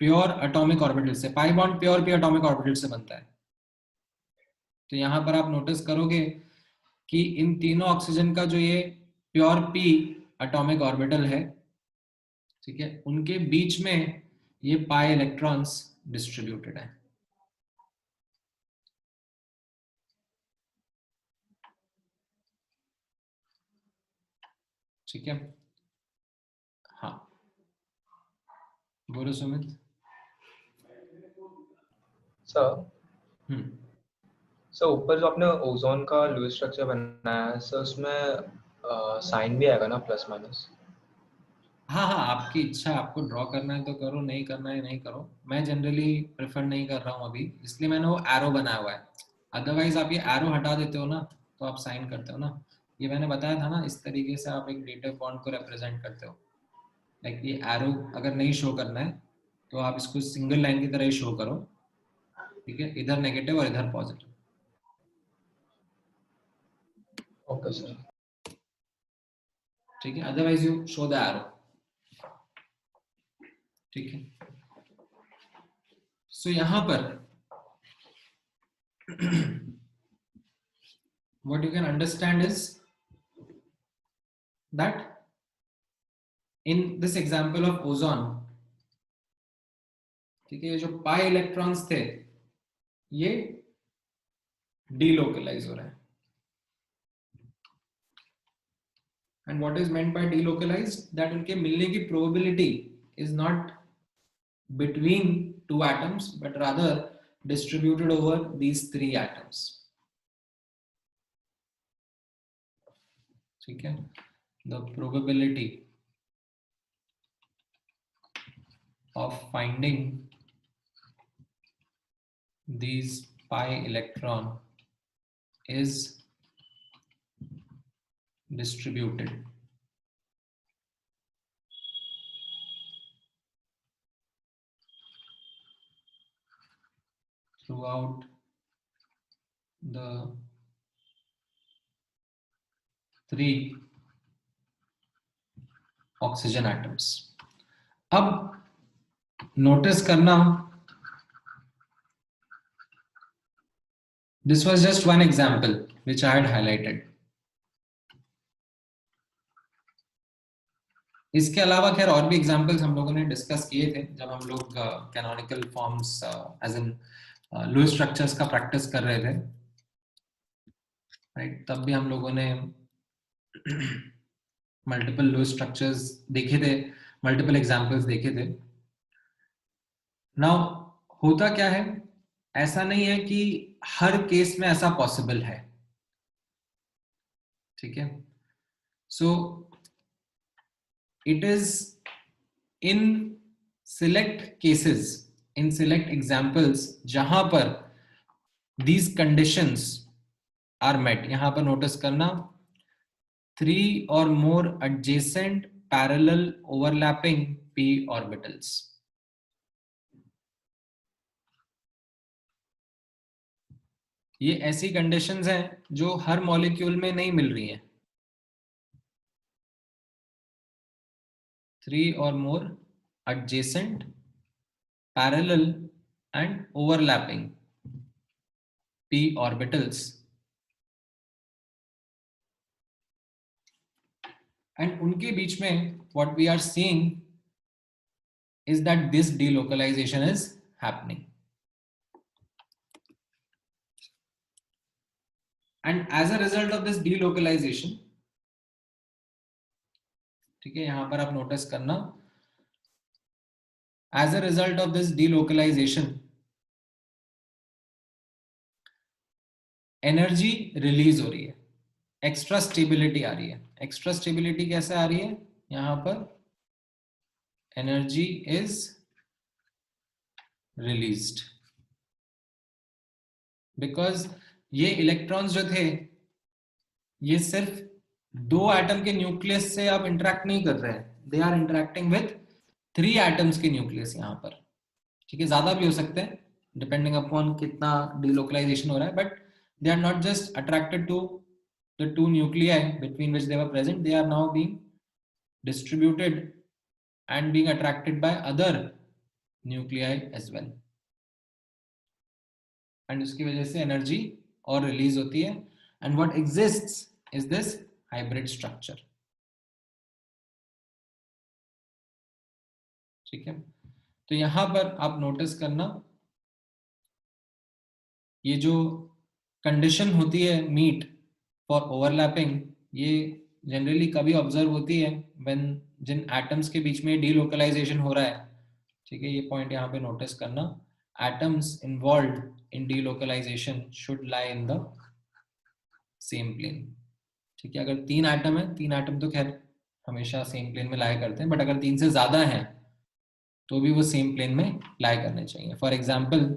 प्योर एटॉमिक ऑर्बिटल से, pi bond pure P atomic orbital से बनता है. तो यहाँ पर आप नोटिस करोगे कि इन तीनों ऑक्सीजन का जो ये प्योर पी एटॉमिक ऑर्बिटल है, ठीक है, उनके बीच में ये पाई इलेक्ट्रॉन्स डिस्ट्रीब्यूटेड है. ठीक है. हाँ बोलो सुमित. सर सर ऊपर जो आपने ओजोन का लुईस स्ट्रक्चर बनाया है सर, उसमें साइन भी आएगा ना, प्लस माइनस? हाँ हाँ, आपकी इच्छा है, आपको ड्रॉ करना है तो करो, नहीं करना है नहीं करो. मैं जनरली प्रेफर नहीं कर रहा हूँ अभी, इसलिए मैंने वो एरो बनाया हुआ है. अदरवाइज आप ये एरो हटा देते हो ना तो आप साइन करते हो ना. ये मैंने बताया था ना, इस तरीके से आप एक डेटिव बॉन्ड को रिप्रेजेंट करते हो. लाइक ये एरो अगर नहीं शो करना है तो आप इसको सिंगल लाइन की तरह ही शो करो, ठीक है, इधर नेगेटिव और इधर पॉजिटिव. Okay sir. ठीक है, otherwise you show the arrow. ठीक है, सो यहां पर what you can understand is that in this example of ozone, ठीक है, ये जो पाई इलेक्ट्रॉन्स थे ये delocalize हो रहा है. And what is meant by delocalized? That उनके मिलने की probability is not between two atoms but rather distributed over these three atoms. ठीक है, the probability of finding these pi electron is distributed throughout the three oxygen atoms. अब notice करना, this was just one example which I had highlighted. इसके अलावा खैर और भी examples हम लोगों ने डिस्कस किए थे जब हम लोग canonical forms as in Lewis structures का प्रैक्टिस कर रहे थे, राइट? तब भी हम लोगों ने मल्टीपल लुईस स्ट्रक्चर्स देखे थे, मल्टीपल एग्जांपल्स देखे थे. नाउ होता क्या है, ऐसा नहीं है कि हर केस में ऐसा पॉसिबल है, ठीक है? सो it is in select cases, in select examples जहां पर these conditions are met. यहां पर नोटिस करना 3 or more adjacent parallel overlapping p orbitals. ये ऐसी कंडीशंस हैं जो हर मॉलिक्यूल में नहीं मिल रही हैं. 3 or more adjacent, parallel and overlapping p orbitals, and उनके बीच में what we are seeing is that this delocalization is happening, and as a result of this delocalization, ठीक है, यहां पर आप नोटिस करना, as a result of this delocalization energy release हो रही है, एक्स्ट्रा स्टेबिलिटी आ रही है. एक्स्ट्रा स्टेबिलिटी कैसे आ रही है? यहां पर एनर्जी इज रिलीज्ड बिकॉज ये इलेक्ट्रॉन्स जो थे ये सिर्फ 2 एटम के न्यूक्लियस से अब इंटरेक्ट नहीं कर रहे हैं, they are interacting with 3 atoms के न्यूक्लियस यहां पर, ठीक है? ज्यादा भी हो सकते हैं डिपेंडिंग अपॉन कितना डिलोकलाइजेशन हो रहा है, but they are not just attracted to the 2 nuclei between which they were present, they are now being distributed and being attracted by other nuclei as well, and उसकी वजह से energy और release होती है, and what exists is this hybrid structure. ठीक है, तो यहां पर आप नोटिस करना ये जो कंडीशन होती है मीट फॉर ओवरलैपिंग, ये जनरली कभी ऑब्जर्व होती है व्हेन जिन एटम्स के बीच में डीलोकलाइजेशन हो रहा है, ठीक है? ये पॉइंट यहाँ पे नोटिस करना, atoms involved in delocalisation should lie in the same plane, ठीक है? अगर 3 एटम है, 3 एटम तो खैर हमेशा सेम प्लेन में लाई करते हैं, बट अगर 3 से ज्यादा हैं तो भी वो सेम प्लेन में लाई करने चाहिए. फॉर एग्जाम्पल,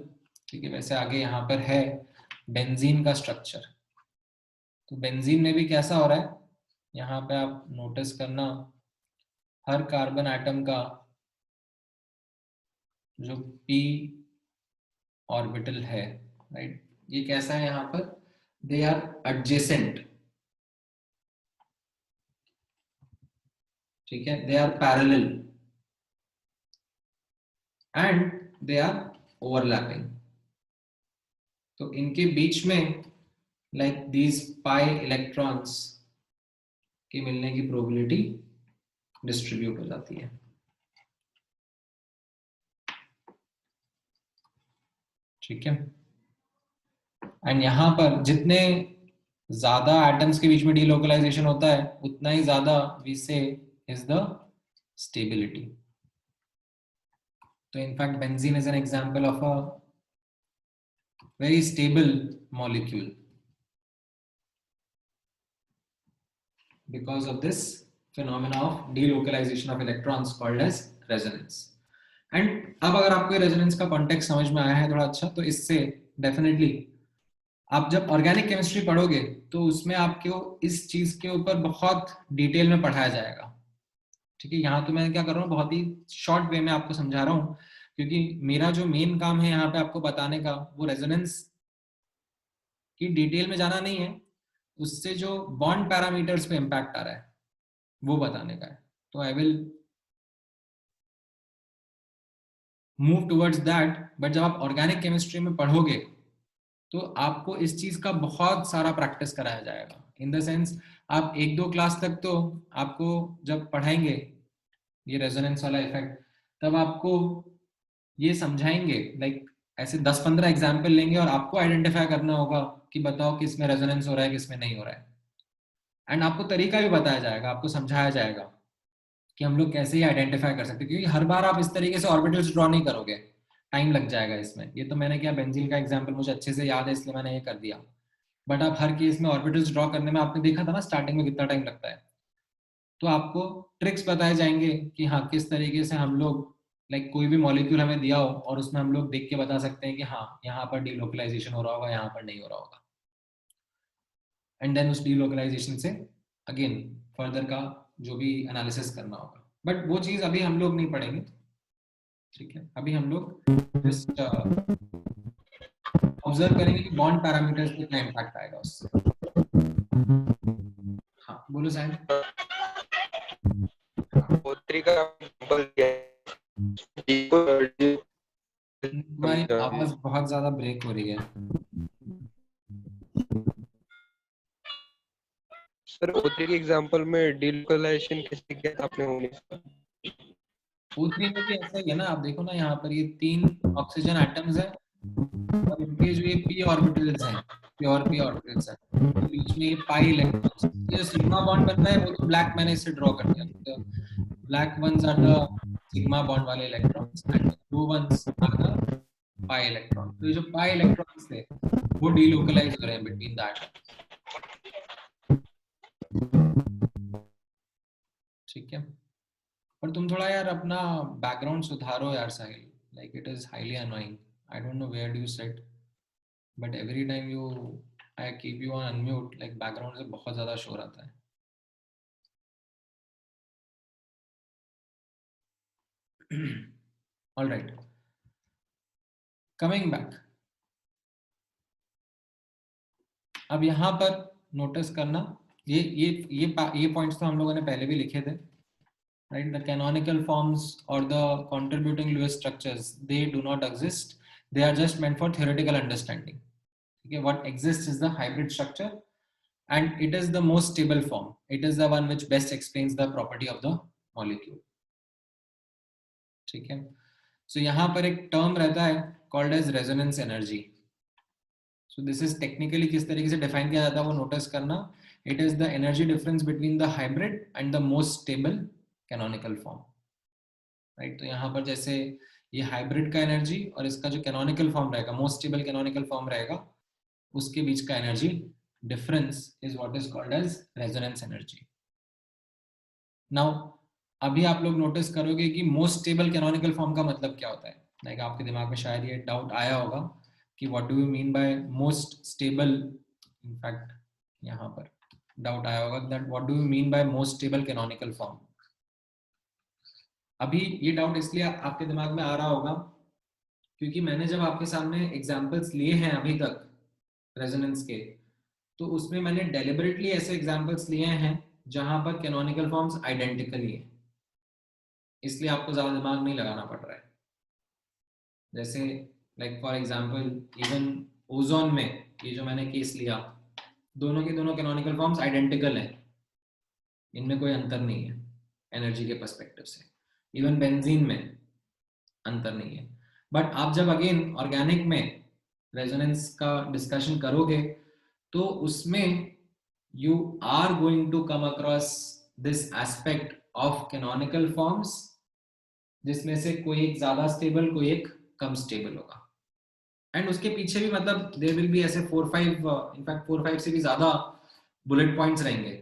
ठीक है, वैसे आगे यहाँ पर है बेंजीन का स्ट्रक्चर, तो बेंजीन में भी कैसा हो रहा है, यहाँ पे आप नोटिस करना हर कार्बन एटम का जो p ऑर्बिटल है, राइट, ये कैसा है यहाँ पर, दे आर एडजेसेंट, ठीक है, they are parallel, and they are overlapping. तो इनके बीच में like these pi electrons के मिलने की प्रोबेबिलिटी डिस्ट्रीब्यूट हो जाती है. ठीक है. एंड यहाँ पर जितने ज्यादा एटम्स के बीच में डीलोकलाइजेशन होता है उतना ही ज्यादा वी से इज द स्टेबिलिटी. तो in fact benzene is an example of a very stable molecule because of this phenomena of delocalization of electrons called as resonance. And अब अगर आपको रेजोनेंस का कॉन्टेक्स्ट समझ में आया है थोड़ा अच्छा, तो इससे डेफिनेटली आप जब ऑर्गेनिक केमिस्ट्री पढ़ोगे तो उसमें आपको इस चीज के ऊपर बहुत डिटेल में पढ़ाया जाएगा. ठीक है. यहाँ तो मैं क्या कर रहा हूँ, बहुत ही शॉर्ट वे में आपको समझा रहा हूँ, क्योंकि मेरा जो मेन काम है यहाँ पे आपको बताने का वो रेजोनेंस की डिटेल में जाना नहीं है, उससे जो बॉन्ड पैरामीटर्स पे इम्पैक्ट आ रहा है वो बताने का है. तो I will move towards that. But जब आप ऑर्गेनिक केमिस्ट्री में पढ़ोगे तो आपको इस चीज का बहुत सारा प्रैक्टिस कराया जाएगा. इन द सेंस आप 1-2 क्लास तक तो आपको जब पढ़ाएंगे ये रेजोनेंस वाला इफेक्ट, तब आपको ये समझाएंगे, लाइक ऐसे 10-15 एग्जाम्पल लेंगे और आपको आइडेंटिफाई करना होगा कि बताओ किस में रेजोनेंस हो रहा है किस में नहीं हो रहा है. एंड आपको तरीका भी बताया जाएगा, आपको समझाया जाएगा कि हम लोग कैसे ही आइडेंटिफाई कर सकते हैं, क्योंकि हर बार आप इस तरीके से ऑर्बिटल्स ड्रॉ नहीं करोगे, टाइम लग जाएगा इसमें. ये तो मैंने क्या, बेंजीन का एग्जांपल मुझे अच्छे से याद है इसलिए मैंने ये कर दिया. बट आप हर केस में ऑर्बिटल्स ड्रॉ करने में आपने देखा था ना स्टार्टिंग में कितना टाइम लगता है. तो आपको ट्रिक्स बताए जाएंगे कि हाँ किस तरीके से हम लोग लाइक कोई भी मॉलिक्यूल हमें दिया हो और उसमें हम लोग देख के बता सकते हैं कि हाँ यहाँ पर डीलोकलाइजेशन हो रहा होगा, यहाँ पर नहीं हो रहा होगा. एंड देन उस डीलोकलाइजेशन से अगेन फर्दर का जो भी एनालिसिस करना होगा. बट वो चीज अभी हम लोग नहीं पढ़ेंगे. ठीक है. अभी हम लोग जस्ट ऑब्जर्व करेंगे कि बॉन्ड पैरामीटर्स पे क्या इम्पैक्ट आएगा उससे. हाँ बोलो साहब. O3 का एग्जांपल क्या है? तुम्हारी आवाज बहुत ज्यादा ब्रेक हो रही है. सर O3 के एग्जांपल में डीलोकलाइजेशन कैसे किया था आपने? O3 में भी ऐसा ही है ना. आप देखो ना यहाँ पर ये 3 ऑक्सीजन एटम्स है और इनके जो ये p ऑर्बिटल्स हैं, प्योर p ऑर्बिटल्स हैं, तो बीच में ये पाई इलेक्ट्रॉन्स. ये सिग्मा बॉन्ड बनता है वो तो ब्लैक मैंने इससे ड्रॉ कर दिया. तो black ones are the sigma bond वाले electrons and blue ones are the pi electron. तो ये जो पाई इलेक्ट्रॉन्स थे वो डीलोकलाइज हो रहे हैं बिटवीन द एटम्स. ठीक है. पर तुम थोड़ा यार अपना बैकग्राउंड सुधारो यार Sahil. Like it is highly annoying. I don't know where do you sit, but every time I keep you on unmute, like background से बहुत ज़्यादा शोर आता है. All right. Coming back. अब यहाँ पर नोटिस करना ये पॉइंट्स तो हम लोगों ने पहले भी लिखे थे. Right? The canonical forms or the contributing Lewis structures, they do not exist. They are just meant for theoretical understanding. Okay, what exists is the hybrid structure and it is the most stable form. It is the one which best explains the property of the molecule. ठीक है. So यहाँ पर एक term रहता है called as resonance energy. So this is technically किस तरीके से define किया जाता है वो notice करना. It is the energy difference between the hybrid and the most stable canonical form. Right? तो यहाँ पर जैसे ये हाइब्रिड का एनर्जी और इसका जो कैनोनिकल फॉर्म रहेगा, मोस्ट स्टेबल कैनोनिकल फॉर्म रहेगा, उसके बीच का energy difference is what is called as resonance energy. Now अभी आप लोग नोटिस करोगे कि मोस्ट स्टेबल कैनोनिकल फॉर्म का मतलब क्या होता है. लाइक आपके दिमाग में शायद ये डाउट आया होगा कि what do you mean by most stable. In fact यहाँ पर डाउट आया होगा that what do you mean by most stable canonical form. अभी ये डाउट इसलिए आपके दिमाग में आ रहा होगा क्योंकि मैंने जब आपके सामने एग्जांपल्स लिए हैं अभी तक रेजोनेंस के, तो उसमें मैंने डेलिबरेटली ऐसे एग्जांपल्स लिए हैं जहां पर कैनोनिकल फॉर्म्स आइडेंटिकली है, इसलिए आपको ज्यादा दिमाग नहीं लगाना पड़ रहा है. जैसे like for example even ozone में ये जो मैंने केस लिया, दोनों के दोनों कैनोनिकल फॉर्म्स आइडेंटिकल है, इनमें कोई अंतर नहीं है एनर्जी के पर्सपेक्टिव से। इवन बेंजीन में अंतर नहीं है। बट आप जब अगेन ऑर्गेनिक में रेजोनेंस का डिस्कशन करोगे तो उसमें you are going to come across this aspect of canonical forms, जिसमें से कोई एक ज्यादा स्टेबल कोई एक कम स्टेबल होगा। एंड उसके पीछे भी मतलब देयर विल बी ऐसे 4-5 इनफैक्ट 4-5 से भी ज्यादा बुलेट पॉइंट्स रहेंगे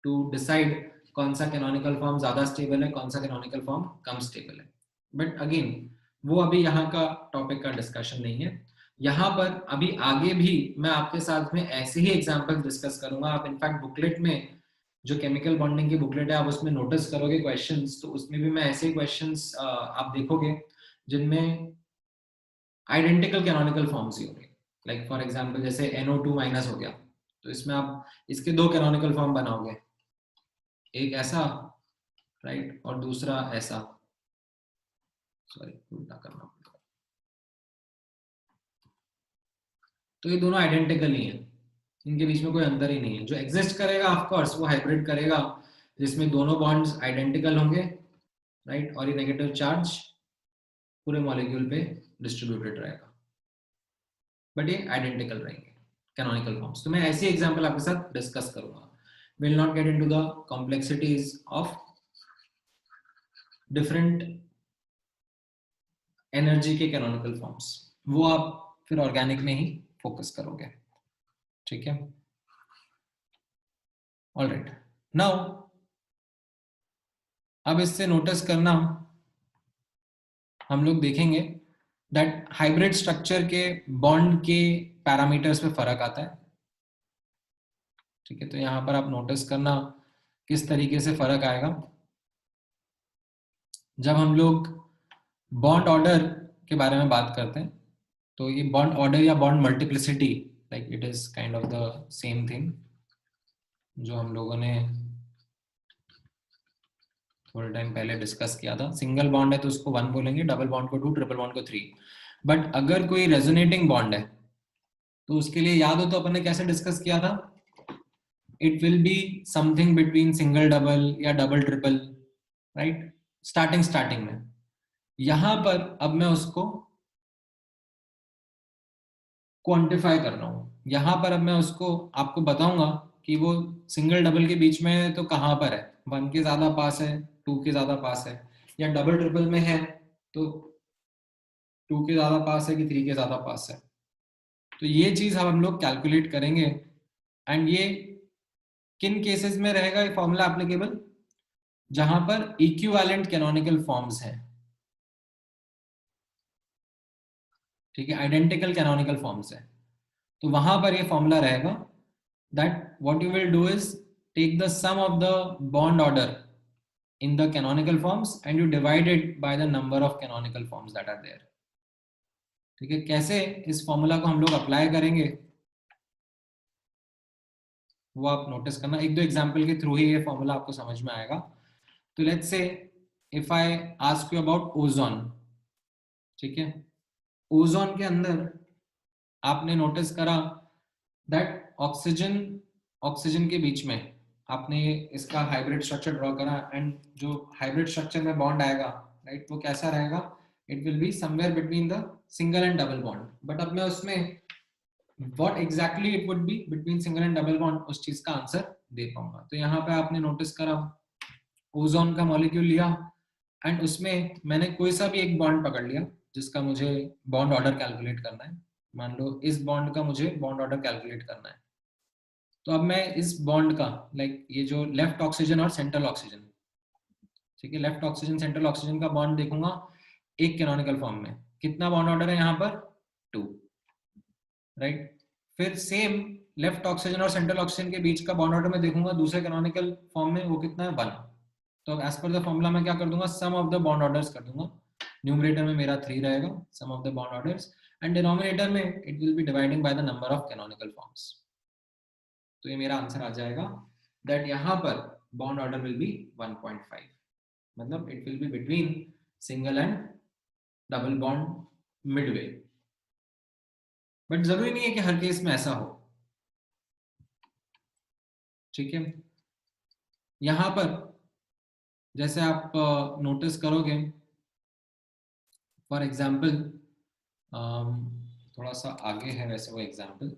टू डिसाइड कौन सा कैनोनिकल फॉर्म ज्यादा स्टेबल है, कौन सा कैनोनिकल फॉर्म कम स्टेबल है। बट अगेन वो अभी यहाँ का टॉपिक का डिस्कशन नहीं है। यहाँ पर अभी आगे भी मैं आपके साथ में ऐसे ही एग्जांपल डिस्कस करूंगा। आप इनफैक्ट बुकलेट में जो केमिकल बॉन्डिंग की बुकलेट है आप उसमें नोटिस करोगे क्वेश्चंस, तो उसमें भी मैं ऐसे ही क्वेश्चंस आप देखोगे जिनमें आइडेंटिकल कैनोनिकल फॉर्म्स ही होंगे। लाइक फॉर एग्जांपल जैसे NO2 माइनस हो गया, तो इसमें आप इसके दो कैनोनिकल फॉर्म बनाओगे, एक ऐसा राइट और दूसरा ऐसा, सॉरी उल्टा करना पड़ेगा। तो ये दोनों आइडेंटिकल ही हैं, इनके बीच में कोई अंतर ही नहीं है। जो एग्जिस्ट करेगा ऑफ कोर्स वो हाइब्रिड करेगा जिसमें दोनों बॉन्ड्स आइडेंटिकल होंगे राइट, और ये नेगेटिव चार्ज पूरे मॉलिक्यूल पे डिस्ट्रीब्यूटेड रहेगा, बट ये आइडेंटिकल रहेंगे कैनोनिकल फॉर्म्स। तो मैं ऐसी एग्जांपल आपके साथ डिस्कस करूंगा। Will not get into the complexities of different energy के कैनोनिकल फॉर्म्स, वो आप फिर ऑर्गेनिक में ही फोकस करोगे, ठीक है। ऑलराइट, नाउ अब इससे नोटिस करना हम लोग देखेंगे दैट हाइब्रिड स्ट्रक्चर के बॉन्ड के पैरामीटर्स पे फर्क आता है, ठीक है। तो यहां पर आप नोटिस करना किस तरीके से फर्क आएगा। जब हम लोग बॉन्ड ऑर्डर के बारे में बात करते हैं तो ये बॉन्ड ऑर्डर या bond multiplicity like it is kind of the same thing जो हम लोगों ने थोड़े टाइम पहले डिस्कस किया था। सिंगल बॉन्ड है तो उसको 1 बोलेंगे, डबल बॉन्ड को 2, ट्रिपल बॉन्ड को 3। बट अगर कोई रेजोनेटिंग बॉन्ड है तो उसके लिए याद हो तो अपन ने कैसे डिस्कस किया था, it will be something between single double या डबल ट्रिपल राइट, स्टार्टिंग में। यहां पर अब मैं उसको क्वांटिफाई कर रहा हूं, यहां पर अब मैं उसको आपको बताऊंगा कि वो सिंगल डबल के बीच में है तो कहां पर है, 1 के ज्यादा पास है, 2 के ज्यादा पास है, या डबल ट्रिपल में है तो 2 के ज्यादा पास है कि 3 के ज्यादा पास है। तो ये चीज हम लोग कैलकुलेट करेंगे। एंड ये किन केसेस में रहेगा ये फॉर्मूला एप्लीकेबल, जहां पर इक्विवेलेंट कैनोनिकल फॉर्म्स हैं, ठीक है, आइडेंटिकल कैनोनिकल फॉर्म्स है, तो वहां पर ये फॉर्मूला रहेगा that what you will do is take the sum of the bond order in the canonical forms and you divide it by the number of canonical forms that are there, ठीक है। कैसे इस formula को हम लोग apply करेंगे वो आप नोटिस करना, एक दो एग्जांपल के थ्रू ही ये फॉर्मूला आपको समझ में आएगा। तो let's say if I ask you about ozone, ठीक है, ओजोन के अंदर आपने नोटिस करा दैट ऑक्सीजन के बीच में आपने इसका हाइब्रिड स्ट्रक्चर ड्रॉ करा, एंड जो हाइब्रिड स्ट्रक्चर में बॉन्ड आएगा राइट वो कैसा रहेगा, it will be somewhere between the single and double bond. But अब मैं उसमें what exactly it would be between single and double bond उस चीज का आंसर दे पाऊंगा। तो यहाँ पे आपने नोटिस करा ओजोन का मॉलिक्यूल लिया एंड उसमें मैंने कोई सा भी एक बॉन्ड पकड़ लिया जिसका मुझे बॉन्ड ऑर्डर कैलकुलेट करना है। मान लो इस बॉन्ड का मुझे बॉन्ड ऑर्डर कैलकुलेट करना है, तो अब मैं इस बॉन्ड का लाइक ये जो लेफ्ट ऑक्सीजन और सेंट्रल ऑक्सीजन, ठीक है, लेफ्ट ऑक्सीजन सेंट्रल ऑक्सीजन का बॉन्ड देखूंगा एक कैनोनिकल फॉर्म में, कितना बॉन्ड ऑर्डर है यहाँ पर 2 राइट। फिर सेम लेफ्ट ऑक्सीजन और सेंट्रल ऑक्सीजन के बीच का बॉन्ड ऑर्डर में देखूंगा दूसरे कैनोनिकल फॉर्म में, वो कितना है 1। तो एज पर द फॉर्मूला मैं क्या कर दूंगा, sum of the bond orders कर दूंगा। न्यूमरेटर में मेरा 3 रहेगा, sum of the bond orders, and denominator में it will be dividing by the number of canonical forms. तो ये मेरा आंसर आ जाएगा दैट यहाँ पर बॉन्ड ऑर्डर विल बी 1.5, मतलब it will be between single and double bond Midway, but जरूरी नहीं है कि हर केस में ऐसा हो। ठीक है, यहां पर जैसे आप नोटिस करोगे, फॉर एग्जाम्पल थोड़ा सा आगे है वैसे वो एग्जाम्पल,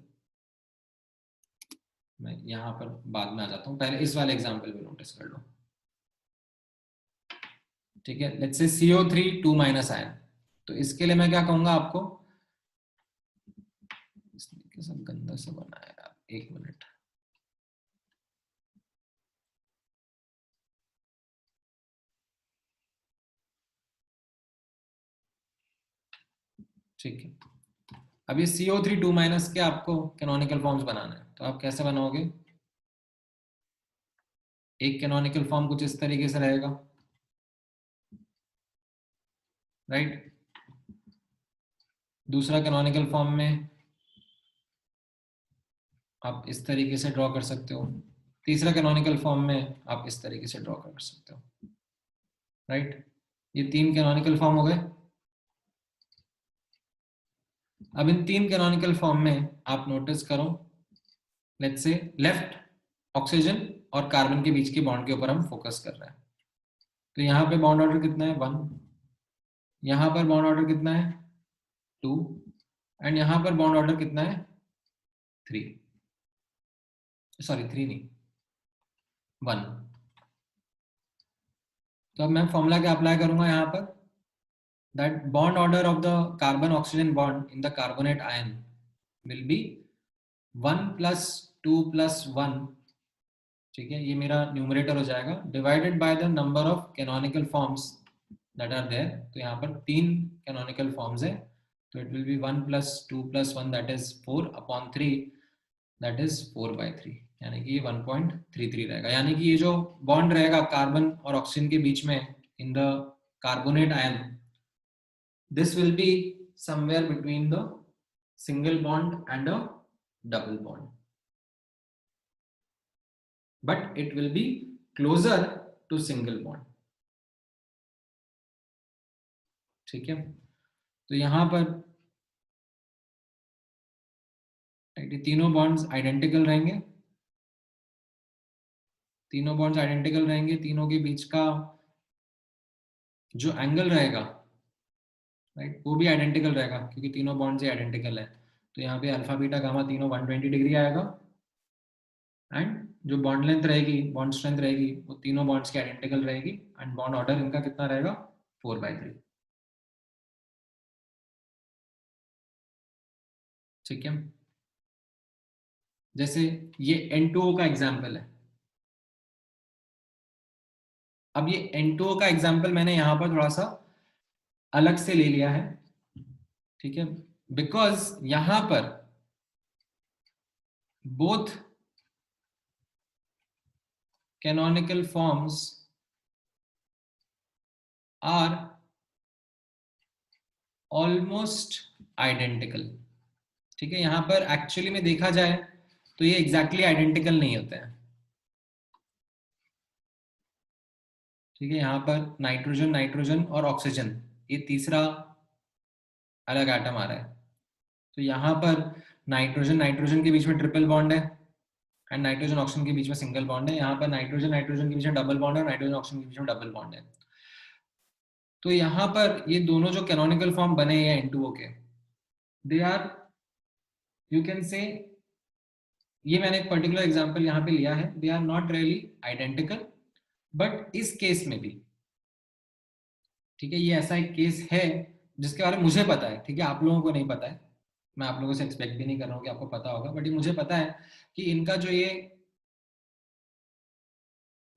मैं यहाँ पर बाद में आ जाता हूँ, पहले इस वाले एग्जाम्पल में नोटिस कर लो। ठीक है, let's say CO3 2 minus ion, तो इसके लिए मैं क्या कहूंगा आपको, इसने सब गंदा सा बनाया यार, एक मिनट। ठीक है, अब ये CO3 2 माइनस के आपको कैनोनिकल फॉर्म्स बनाना है, तो आप कैसे बनाओगे? एक कैनोनिकल फॉर्म कुछ इस तरीके से रहेगा, राइट? दूसरा कैनोनिकल फॉर्म में आप इस तरीके से ड्रॉ कर सकते हो, तीसरा कैनोनिकल फॉर्म में आप इस तरीके से ड्रॉ कर सकते हो, राइट? ये 3 कैनोनिकल फॉर्म हो गए। अब इन 3 कैनोनिकल फॉर्म में आप नोटिस करो, लेट्स से लेफ्ट ऑक्सीजन और कार्बन के बीच के बॉन्ड के ऊपर हम फोकस कर रहे हैं, तो यहाँ पे बॉन्ड ऑर्डर कितना है 1, यहाँ पर बॉन्ड ऑर्डर कितना है 2, एंड यहाँ पर बॉन्ड ऑर्डर कितना है 3, सॉरी 3 नहीं 1। तो अब मैं फॉर्मूला क्या अप्लाई करूंगा यहाँ पर, that bond order of the carbon oxygen bond in the carbonate ion will be 1 + 2 + 1, ठीक है, ये मेरा न्यूमरेटर हो जाएगा, divided by the number of canonical forms that are there. तो यहाँ पर 3 कैनोनिकल फॉर्म्स है, तो it will be 1 + 2 + 1 that is 4/3, that is 4/3, यानी कि ये 1.33 रहेगा। यानी कि ये जो बॉन्ड रहेगा कार्बन और ऑक्सीजन के बीच में in the carbonate ion, this will be somewhere between the single bond and a double bond, but it will be closer to single bond। ठीक है, तो यहां पर तीनों बॉन्ड्स आइडेंटिकल रहेंगे, तीनों बॉन्ड्स आइडेंटिकल रहेंगे, तीनों के बीच का जो एंगल रहेगा, राइट, वो भी आइडेंटिकल रहेगा क्योंकि तीनों बॉन्ड्स आइडेंटिकल है। तो यहाँ पे अल्फा बीटा गामा तीनों 120 डिग्री आएगा, एंड जो बॉन्ड लेंथ रहेगी, बॉन्ड स्ट्रेंथ रहेगी, वो तीनों बॉन्ड्स की आइडेंटिकल रहेगी, एंड बॉन्ड ऑर्डर इनका कितना रहेगा 4/3। ठीक है, जैसे ये N2O का एग्जाम्पल है। अब ये N2O का एग्जाम्पल मैंने यहां पर थोड़ा सा अलग से ले लिया है, ठीक है, बिकॉज यहां पर both canonical forms are almost identical. ठीक है, यहां पर एक्चुअली में देखा जाए तो ये एग्जैक्टली आइडेंटिकल नहीं होते हैं। ठीक है, यहाँ पर नाइट्रोजन नाइट्रोजन और ऑक्सीजन, ये तीसरा अलग एटम आ रहा है, तो यहाँ पर नाइट्रोजन नाइट्रोजन के बीच में ट्रिपल बॉन्ड है, एंड नाइट्रोजन ऑक्सीजन के बीच में सिंगल बॉन्ड है। यहाँ पर नाइट्रोजन नाइट्रोजन के बीच में डबल बॉन्ड है, नाइट्रोजन ऑक्सीजन के बीच में डबल बॉन्ड है। तो यहाँ पर ये दोनों जो कैनोनिकल फॉर्म बने हैं N2O के, they are, you can say, ये मैंने एक पर्टिकुलर एग्जांपल यहाँ पे लिया है, they are not really identical, but इस केस में भी, ठीक है, ये ऐसा एक केस है जिसके बारे में मुझे पता है, ठीक है, आप लोगों को नहीं पता है, मैं आप लोगों से एक्सपेक्ट भी नहीं कर रहा हूँ कि आपको पता होगा, बट ये मुझे पता है कि इनका जो ये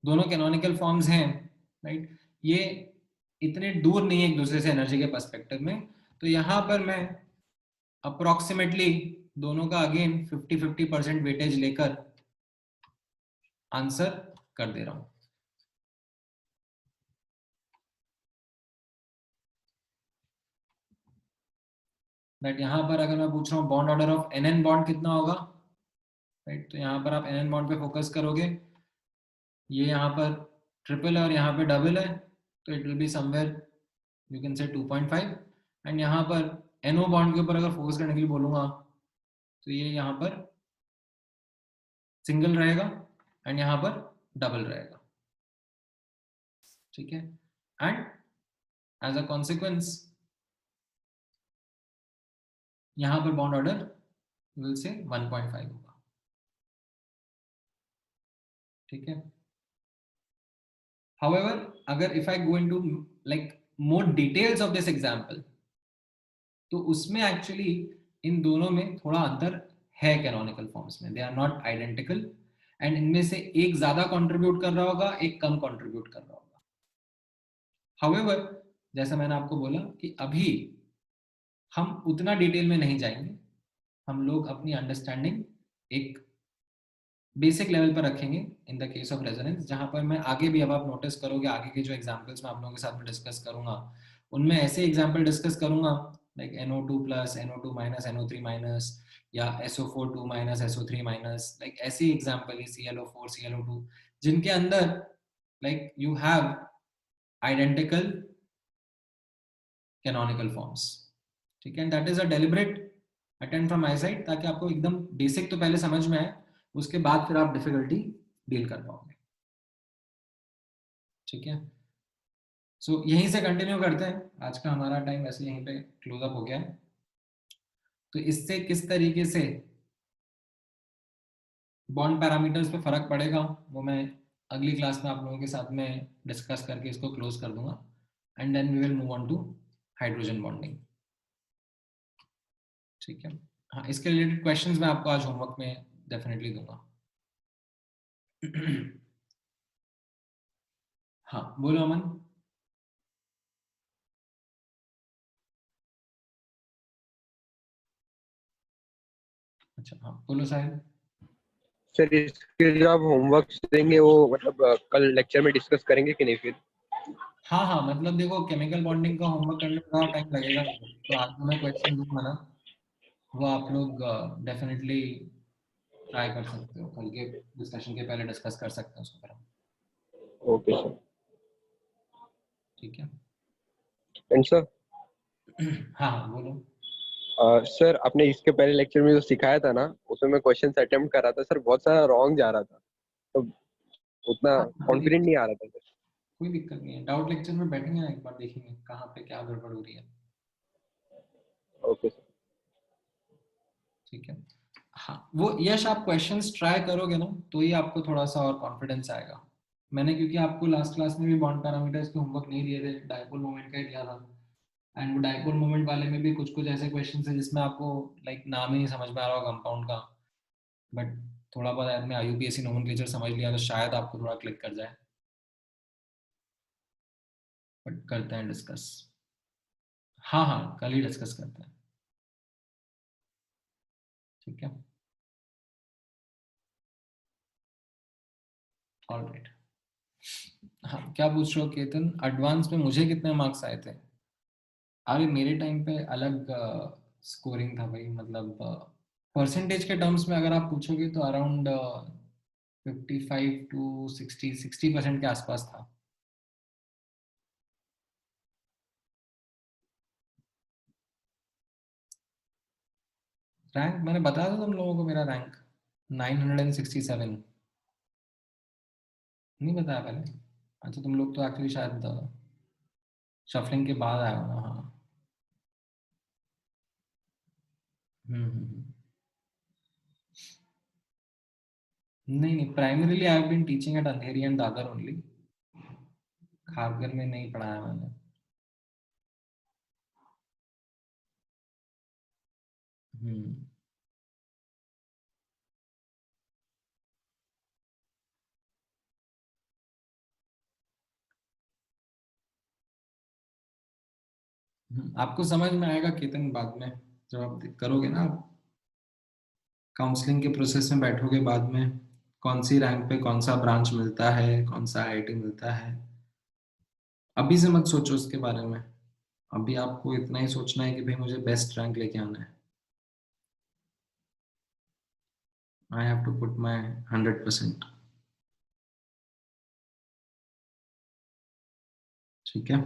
दोनों कैनोनिकल फॉर्म्स हैं, राइट, ये इतने दूर नहीं है एक दूसरे से एनर्जी के पर्सपेक्टिव में। तो यहाँ पर मैं अप्रोक्सीमेटली दोनों का अगेन 50-50% वेटेज लेकर आंसर कर दे रहा हूं। दैट यहाँ पर अगर मैं पूछ रहा हूँ bond order of NN bond कितना होगा, राइट, तो यहाँ पर आप NN बॉन्ड पे फोकस करोगे, ये यहाँ पर ट्रिपल है और यहाँ पे डबल है, तो it will be somewhere you can say 2.5, and यहाँ पर NO बॉन्ड के ऊपर अगर फोकस करने के लिए बोलूंगा तो ये यहाँ पर सिंगल रहेगा एंड यहाँ पर डबल रहेगा, ठीक है। एंड एज अ कॉन्सिक्वेंस यहाँ पर बॉन्ड ऑर्डर विल से 1.5 होगा, ठीक है। However, अगर if I go into like more details of this example, तो उसमें एक्चुअली इन दोनों में थोड़ा अंतर है कैनोनिकल फॉर्म्स में, they are not identical and इनमें से एक ज्यादा कंट्रीब्यूट कर रहा होगा, एक कम कंट्रीब्यूट कर रहा होगा। However, जैसा मैंने आपको बोला कि अभी हम उतना डिटेल में नहीं जाएंगे, हम लोग अपनी अंडरस्टैंडिंग एक बेसिक लेवल पर रखेंगे in the case of resonance, जहां पर मैं आगे भी, अब आप नोटिस करोगे आगे के जो एग्जांपल्स मैं आप लोगों के साथ में डिस्कस करूंगा उनमें ऐसे एग्जांपल डिस्कस करूंगा like NO2 plus, NO2 minus, NO3 minus या SO4 2 minus, SO3 minus, like ऐसी एग्जांपल है ClO4 ClO2 जिनके अंदर like you have identical canonical forms, ठीक है। That is a deliberate attempt from my side ताकि आपको एकदम बेसिक तो पहले समझ में आए, उसके बाद फिर आप डिफिकल्टी डील कर पाओगे, ठीक है। सो यहीं से कंटिन्यू करते हैं, आज का हमारा टाइम वैसे यहीं पे क्लोज अप हो गया है। तो इससे किस तरीके से बॉन्ड पैरामीटर्स पे फर्क पड़ेगा वो मैं अगली क्लास में आप लोगों के साथ में डिस्कस करके इसको क्लोज कर दूंगा and then we will move on to hydrogen bonding, ठीक है। हाँ, इसके रिलेटेड क्वेश्चंस मैं आपको आज होमवर्क में डेफिनेटली दूंगा। हाँ बोलो अमन। अच्छा हाँ बोलो साहिल। सर इसके जो आप होमवर्क देंगे वो मतलब कल लेक्चर में डिस्कस करेंगे कि नहीं फिर? हाँ हाँ, मतलब देखो केमिकल बॉन्डिंग का होमवर्क करने में थोड़ा टाइम लगेगा, तो आज जो मैं क्वेश्चन दूंगा ना वो आप लोग डेफिनेटली ट्राई कर सकते हो, कल के डिस्कशन के पहले डिस्कस कर सकते हैं उसको फिर हम, ओके सर। ठीक है। एंड सर हाँ हाँ बोलो। सर आपने इसके पहले लेक्चर में जो सिखाया था ना उसमें मैं क्वेश्चन अटेम्प्ट कर रहा था सर, बहुत सारा रॉन्ग जा रहा था तो उतना हाँ, कॉन्फिडेंट नहीं आ रहा था सर। कोई दिक्कत नहीं है, डाउट लेक्चर में बैठेंगे ना, एक बार देखेंगे कहाँ पे क्या गड़बड़ हो रही है, ओके सर। ठीक है। हाँ वो यश आप क्वेश्चंस ट्राई करोगे ना तो ही आपको थोड़ा सा और कॉन्फिडेंस आएगा। मैंने क्योंकि आपको लास्ट क्लास में भी बॉन्ड पैरामीटर्स के होमवर्क नहीं दिए थे, डायपोल मोमेंट का ही दिया था एंड वो डायपोल मोमेंट वाले में भी कुछ कुछ ऐसे क्वेश्चन है जिसमें आपको लाइक नाम ही नहीं समझ में आ रहा होगा कंपाउंड का, बट थोड़ा बहुत आपने IUPAC नोमेनक्लेचर समझ लिया तो शायद आपको थोड़ा क्लिक कर जाए, बट करते हैं डिस्कस। हाँ हाँ कल ही डिस्कस करते हैं, ठीक है। ऑलराइट। हाँ क्या पूछ रहे हो केतन, एडवांस में मुझे कितने मार्क्स आए थे? अरे मेरे टाइम पे अलग स्कोरिंग था भाई, मतलब परसेंटेज के टर्म्स में अगर आप पूछोगे तो अराउंड 55 to 60% के आसपास था। रैंक मैंने बताया था तुम लोगों को, मेरा रैंक 967। नहीं बताया पहले? अच्छा तुम लोग तो एक्चुअली शायद शफलिंग के बाद आया हो ना, हाँ। हम्म। नहीं नहीं, primarily I have been teaching at Andheri and Dadar only, Kharghar में नहीं पढ़ाया मैंने। हम्म। आपको समझ में आएगा केतन बाद में, जब आप करोगे ना, काउंसलिंग के प्रोसेस में बैठोगे बाद में, कौन सी रैंक पे कौन सा ब्रांच मिलता है, कौन सा IIT मिलता है। अभी से मत सोचो उसके बारे में, अभी आपको इतना ही सोचना है कि भाई मुझे बेस्ट रैंक लेके आना है। I have to put my 100%, ठीक है।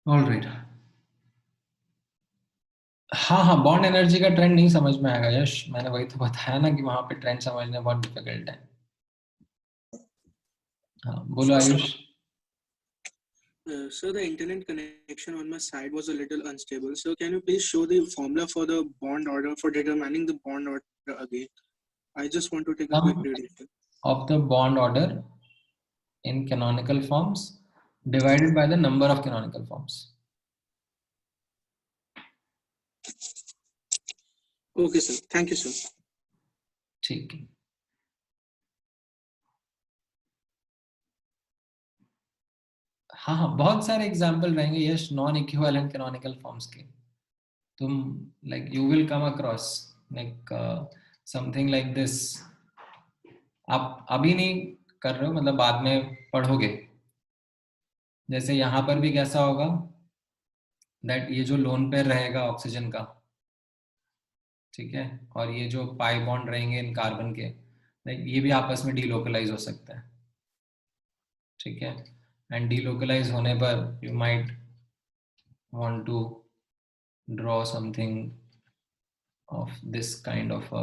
ऑलराइट। हाँ, बॉन्ड एनर्जी का ट्रेंड नहीं समझ में आएगा यश, मैंने वही तो बताया ना कि वहां पे ट्रेंड समझने बहुत डिफिकल्ट है। हाँ बोलो Ayush. So the internet connection on my side was a little unstable. So can you please show the formula for the bond order for determining the bond order again? I just want to take a quick reading. Of the bond order in canonical forms divided by the number of canonical forms. Okay sir, thank you sir. ठीक है। हाँ, बहुत सारे example रहेंगे यश non equivalent canonical forms के। तुम like you will come across like something like this. आप अभी नहीं कर रहे हो, मतलब बाद में पढ़ोगे। जैसे यहाँ पर भी कैसा होगा दैट ये जो लोन पेयर रहेगा ऑक्सीजन का, ठीक है, और ये जो पाई बॉन्ड रहेंगे इन कार्बन के, लाइक ये भी आपस में डीलोकलाइज हो सकता है, ठीक है। एंड डीलोकलाइज होने पर you might want to draw something of this kind of a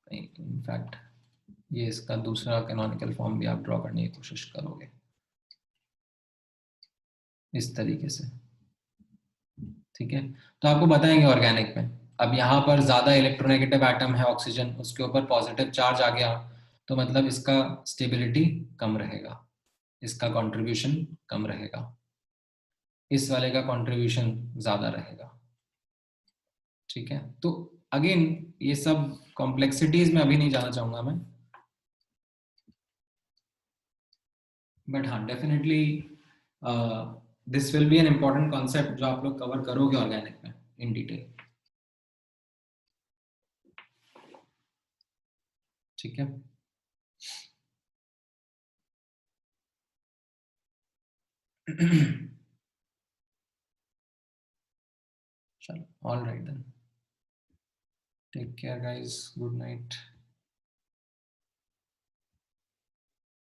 in fact ये इसका दूसरा कैनोनिकल फॉर्म भी आप ड्रॉ करने की कोशिश करोगे इस तरीके से, ठीक है। तो आपको बताएंगे ऑर्गेनिक में। अब यहाँ पर ज्यादा इलेक्ट्रोनेगेटिव एटम है ऑक्सीजन, उसके ऊपर पॉजिटिव चार्ज आ गया, तो मतलब इसका स्टेबिलिटी कम रहेगा, इसका कंट्रीब्यूशन कम रहेगा, इस वाले का कंट्रीब्यूशन ज्यादा रहेगा, ठीक है। तो अगेन ये सब कॉम्प्लेक्सिटीज में अभी नहीं जाना चाहूंगा मैं, बट हाँ definitely this will be an important concept जो आप लोग कवर करोगे ऑर्गेनिक में इन डिटेल, ठीक है। चलो, all right then, take care guys, good night.